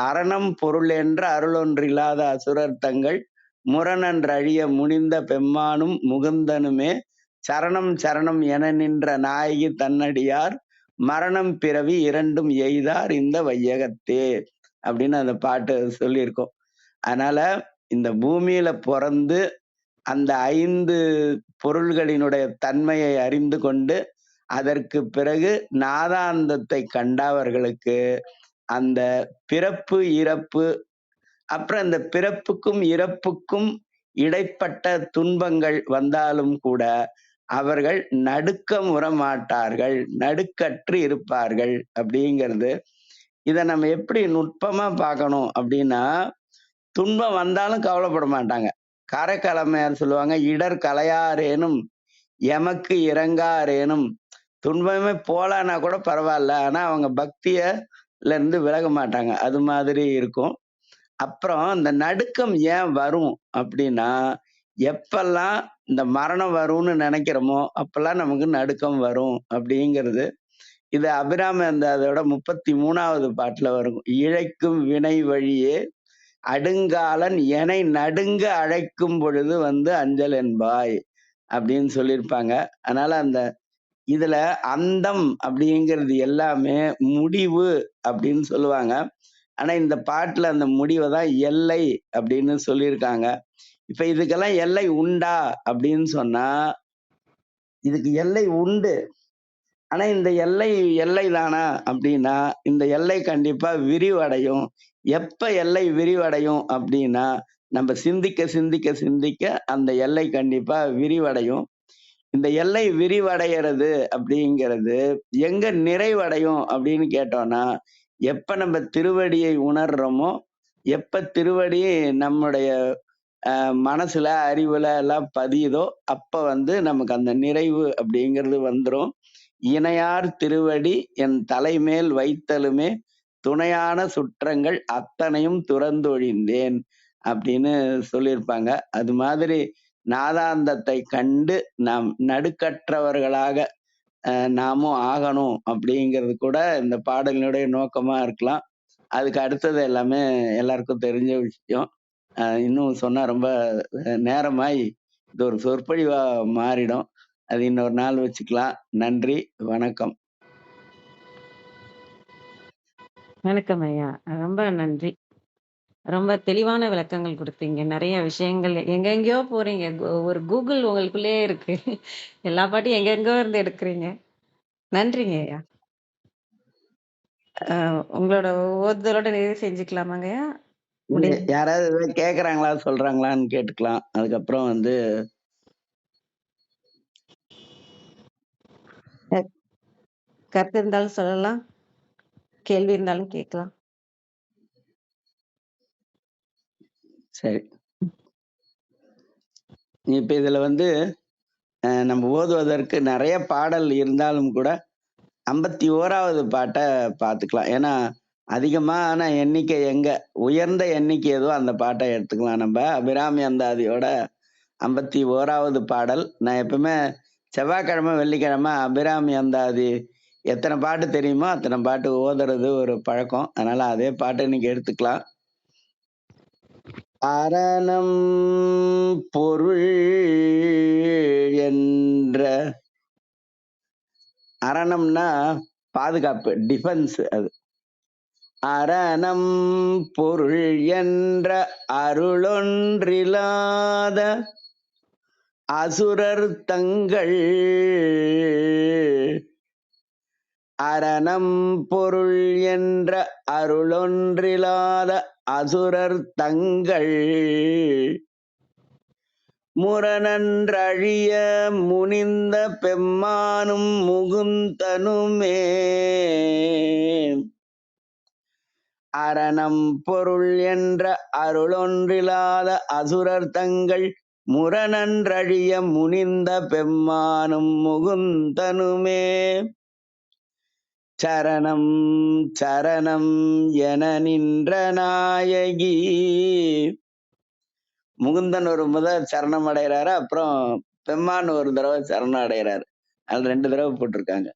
அரணம் பொருள் என்ற அருளொன்றில்லாத அசுரர் தங்கள் முரணன்று அழிய முனிந்த பெம்மானும் முகுந்தனுமே சரணம் சரணம் என நின்ற நாயகி தன்னடியார் மரணம் பிறவி இரண்டும் எய்தார் இந்த வையகத்தே அப்படின்னு அந்த பாட்டு சொல்லியிருக்கோம். அதனால இந்த பூமியில பிறந்து அந்த 5 பொருள்களினுடைய தன்மையை அறிந்து கொண்டு அதற்கு பிறகு நாதாந்தத்தை கண்டவர்களுக்கு அந்த பிறப்பு இறப்பு, அப்புறம் இந்த பிறப்புக்கும் இறப்புக்கும் இடைப்பட்ட துன்பங்கள் வந்தாலும் கூட அவர்கள் நடுக்கமுற மாட்டார்கள், நடுக்கற்று இருப்பார்கள் அப்படிங்கிறது. இதை நம்ம எப்படி நுட்பமா பார்க்கணும் அப்படின்னா, துன்பம் வந்தாலும் கவலைப்பட மாட்டாங்க. காரைக்காலமையார் சொல்லுவாங்க, இடர் கலையாரேனும் எமக்கு இறங்காரேனும். துன்பமே போலான்னா கூட பரவாயில்ல, ஆனா அவங்க பக்தியில இருந்து விலக மாட்டாங்க. அது மாதிரி இருக்கும். அப்புறம் இந்த நடுக்கம் ஏன் வரும் அப்படின்னா, எப்பெல்லாம் இந்த மரணம் வரும்னு நினைக்கிறோமோ அப்பெல்லாம் நமக்கு நடுக்கம் வரும் அப்படிங்கிறது. இது அபிராமி அந்த அதோட 33வது பாட்டுல வரும். இழைக்கும் வினை வழியே அடுங்காலன் எனை நடுங்க அழைக்கும் பொழுது வந்து அஞ்சல் என்பாய் அப்படின்னு சொல்லியிருப்பாங்க. அதனால அந்த இதுல அந்தம் அப்படிங்கிறது எல்லாமே முடிவு அப்படின்னு சொல்லுவாங்க. ஆனா இந்த பாட்டுல அந்த முடிவை தான் எல்லை அப்படின்னு சொல்லியிருக்காங்க. இப்ப இதுக்கெல்லாம் எல்லை உண்டா அப்படின்னு சொன்னா, இதுக்கு எல்லை உண்டு. ஆனா இந்த எல்லை தானா அப்படின்னா, இந்த எல்லை கண்டிப்பா விரிவடையும். எப்ப எல்லை விரிவடையும் அப்படின்னா, நம்ம சிந்திக்க சிந்திக்க சிந்திக்க அந்த எல்லை கண்டிப்பா விரிவடையும். இந்த எல்லை விரிவடைகிறது அப்படிங்கிறது எங்க நிறைவடையும் அப்படின்னு கேட்டோம்னா, எப்ப நம்ம திருவடியை உணர்றோமோ, எப்ப திருவடி நம்முடைய மனசுல அறிவுல எல்லாம் பதியுதோ அப்ப வந்து நமக்கு அந்த நிறைவு அப்படிங்கிறது வந்துரும். இணையார் திருவடி என் தலைமேல் வைத்தலுமே துணையான சுற்றங்கள் அத்தனையும் துறந்தொழிந்தேன் அப்படின்னு சொல்லியிருப்பாங்க. அது மாதிரி நாதாந்தத்தை கண்டு நாம் நடுக்கற்றவர்களாக நாமும் ஆகணும் அப்படிங்கிறது கூட இந்த பாடலினுடைய நோக்கமா இருக்கலாம். அதுக்கு அடுத்தது எல்லாமே எல்லாருக்கும் தெரிஞ்ச விஷயம். இன்னும் சொன்னா ரொம்ப நேரமாய் இது ஒரு சொற்பொழிவா மாறிடும். அது இன்னொரு நாள் வச்சுக்கலாம். நன்றி, வணக்கம். வணக்கம் ஐயா. ரொம்ப நன்றி. ரொம்ப தெளிவான விளக்கங்கள் கொடுத்தீங்க. நிறைய விஷயங்கள் எங்கெங்கேயோ போறீங்க. ஒரு கூகுள் உங்களுக்குள்ளேயே இருக்கு. எல்லா பாட்டையும் எங்கெங்கோ இருந்து எடுக்கிறீங்க. நன்றிங்க ஐயா. உங்களோட ஓதுதலோட நிறைவு செஞ்சுக்கலாமாங்க ஐயா? யாராவது ஏதாவது கேக்குறாங்களா சொல்றாங்களான்னு கேட்டுக்கலாம். அதுக்கப்புறம் வந்து கருத்து இருந்தாலும் சொல்லலாம், கேள்வி இருந்தாலும் கேட்கலாம். சரி. இப்ப இதுல வந்து நம்ம ஓதுவதற்கு நிறைய பாடல் இருந்தாலும் கூட 51வது பாட்டை பார்த்துக்கலாம். ஏன்னா அதிகமான எண்ணிக்கை எங்க உயர்ந்த எண்ணிக்கை ஏதோ அந்த பாட்டை எடுத்துக்கலாம். நம்ம அபிராமி அந்தாதியோட 51வது பாடல். நான் எப்பவுமே செவ்வாய்க்கிழமை வெள்ளிக்கிழமை அபிராமி அந்தாதி எத்தனை பாட்டு தெரியுமோ அத்தனை பாட்டு ஓதுறது ஒரு பழக்கம். அதனால அதே பாட்டு இன்னைக்கு எடுத்துக்கலாம். அரணம் பொருள் என்ற அரணம்னா பாதுகாப்பு, டிஃபென்ஸ். அது அரணம் பொருள் என்ற அருளொன்றில்லாத அசுரர் தங்கள் அரணம் பொருள் என்ற அருளொன்றில்லாத அசுரர் தங்கள் முரணன்றழிய முனிந்த பெம்மானும் முகுந்தனுமே அரணம் பொருள் என்ற அருளொன்றில்லாத அசுரர் தங்கள் முரணன்றழிய முனிந்த பெம்மானும் முகுந்தனுமே சரணம் சரணம் என நின்ற நாயகி. முகுந்தன் ஒரு முதல் சரணம் அடைகிறாரு, அப்புறம் பெம்மான் ஒரு தடவை சரணம் அடைகிறாரு. அது 2 தடவை போட்டிருக்காங்க.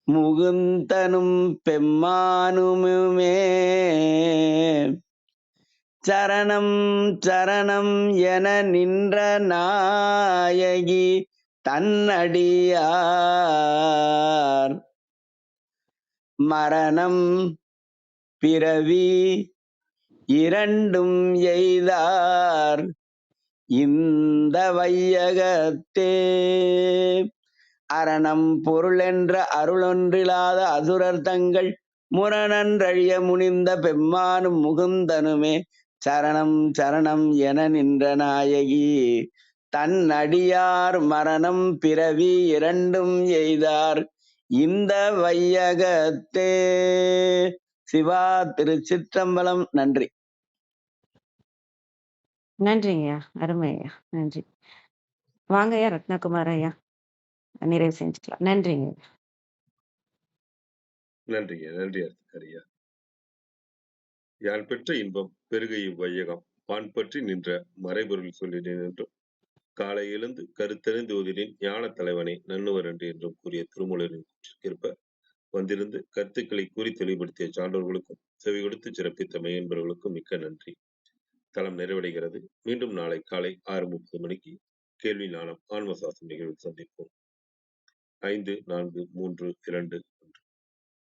முகுந்தனும் பெம்மானுமே சரணம் சரணம் என நின்ற நாயகி தன்னடியார் மரணம் பிறவி இரண்டும் எய்தார் இந்த வையகத்தே. அரணம் பொருளென்ற அருளொன்றிலாத அசுரர் தங்கள் முரணன்றழிய முனிந்த பெம்மானும் முகுந்தனுமே சரணம் சரணம் என நின்ற நாயகி தன் அடியார் மரணம் பிறவி இரண்டும் எய்தார் இந்த வையகத்தே. சிவா திருச்சிற்றம்பலம். நன்றி. நன்றிங்க ஐயா. அருமை ஐயா. நன்றி. வாங்க ஐயா ரத்னகுமார் ஐயா. நிறைவு செஞ்சுக்கலாம். நன்றிங்க. நன்றிங்க. நன்றி அர்த்தக்கரியா. யான் பெற்ற இன்பம் பெருக இவ்வையகம் பான் பற்றி நின்ற மறைபொருள் சொல்லினேன் என்றும் காலை எழுந்து கருத்தறிந்து ஓதினேன் ஞான தலைவனை நன்னுவர் என்று என்றும் கூறிய திருமூலரின் கூற்றிற்கேற்ப வந்திருந்து கருத்துக்களை கூறி தெளிவுபடுத்திய சான்றோர்களுக்கும் செவி கொடுத்து சிறப்பித்த மெய்யன்பர்களுக்கும் மிக்க நன்றி. தளம் நிறைவடைகிறது. மீண்டும் நாளை காலை 6:30 மணிக்கு கேள்வி ஞானம் ஆன்மசாசம் நிகழ்வில் சந்திப்போம். 5, 4, 3, 2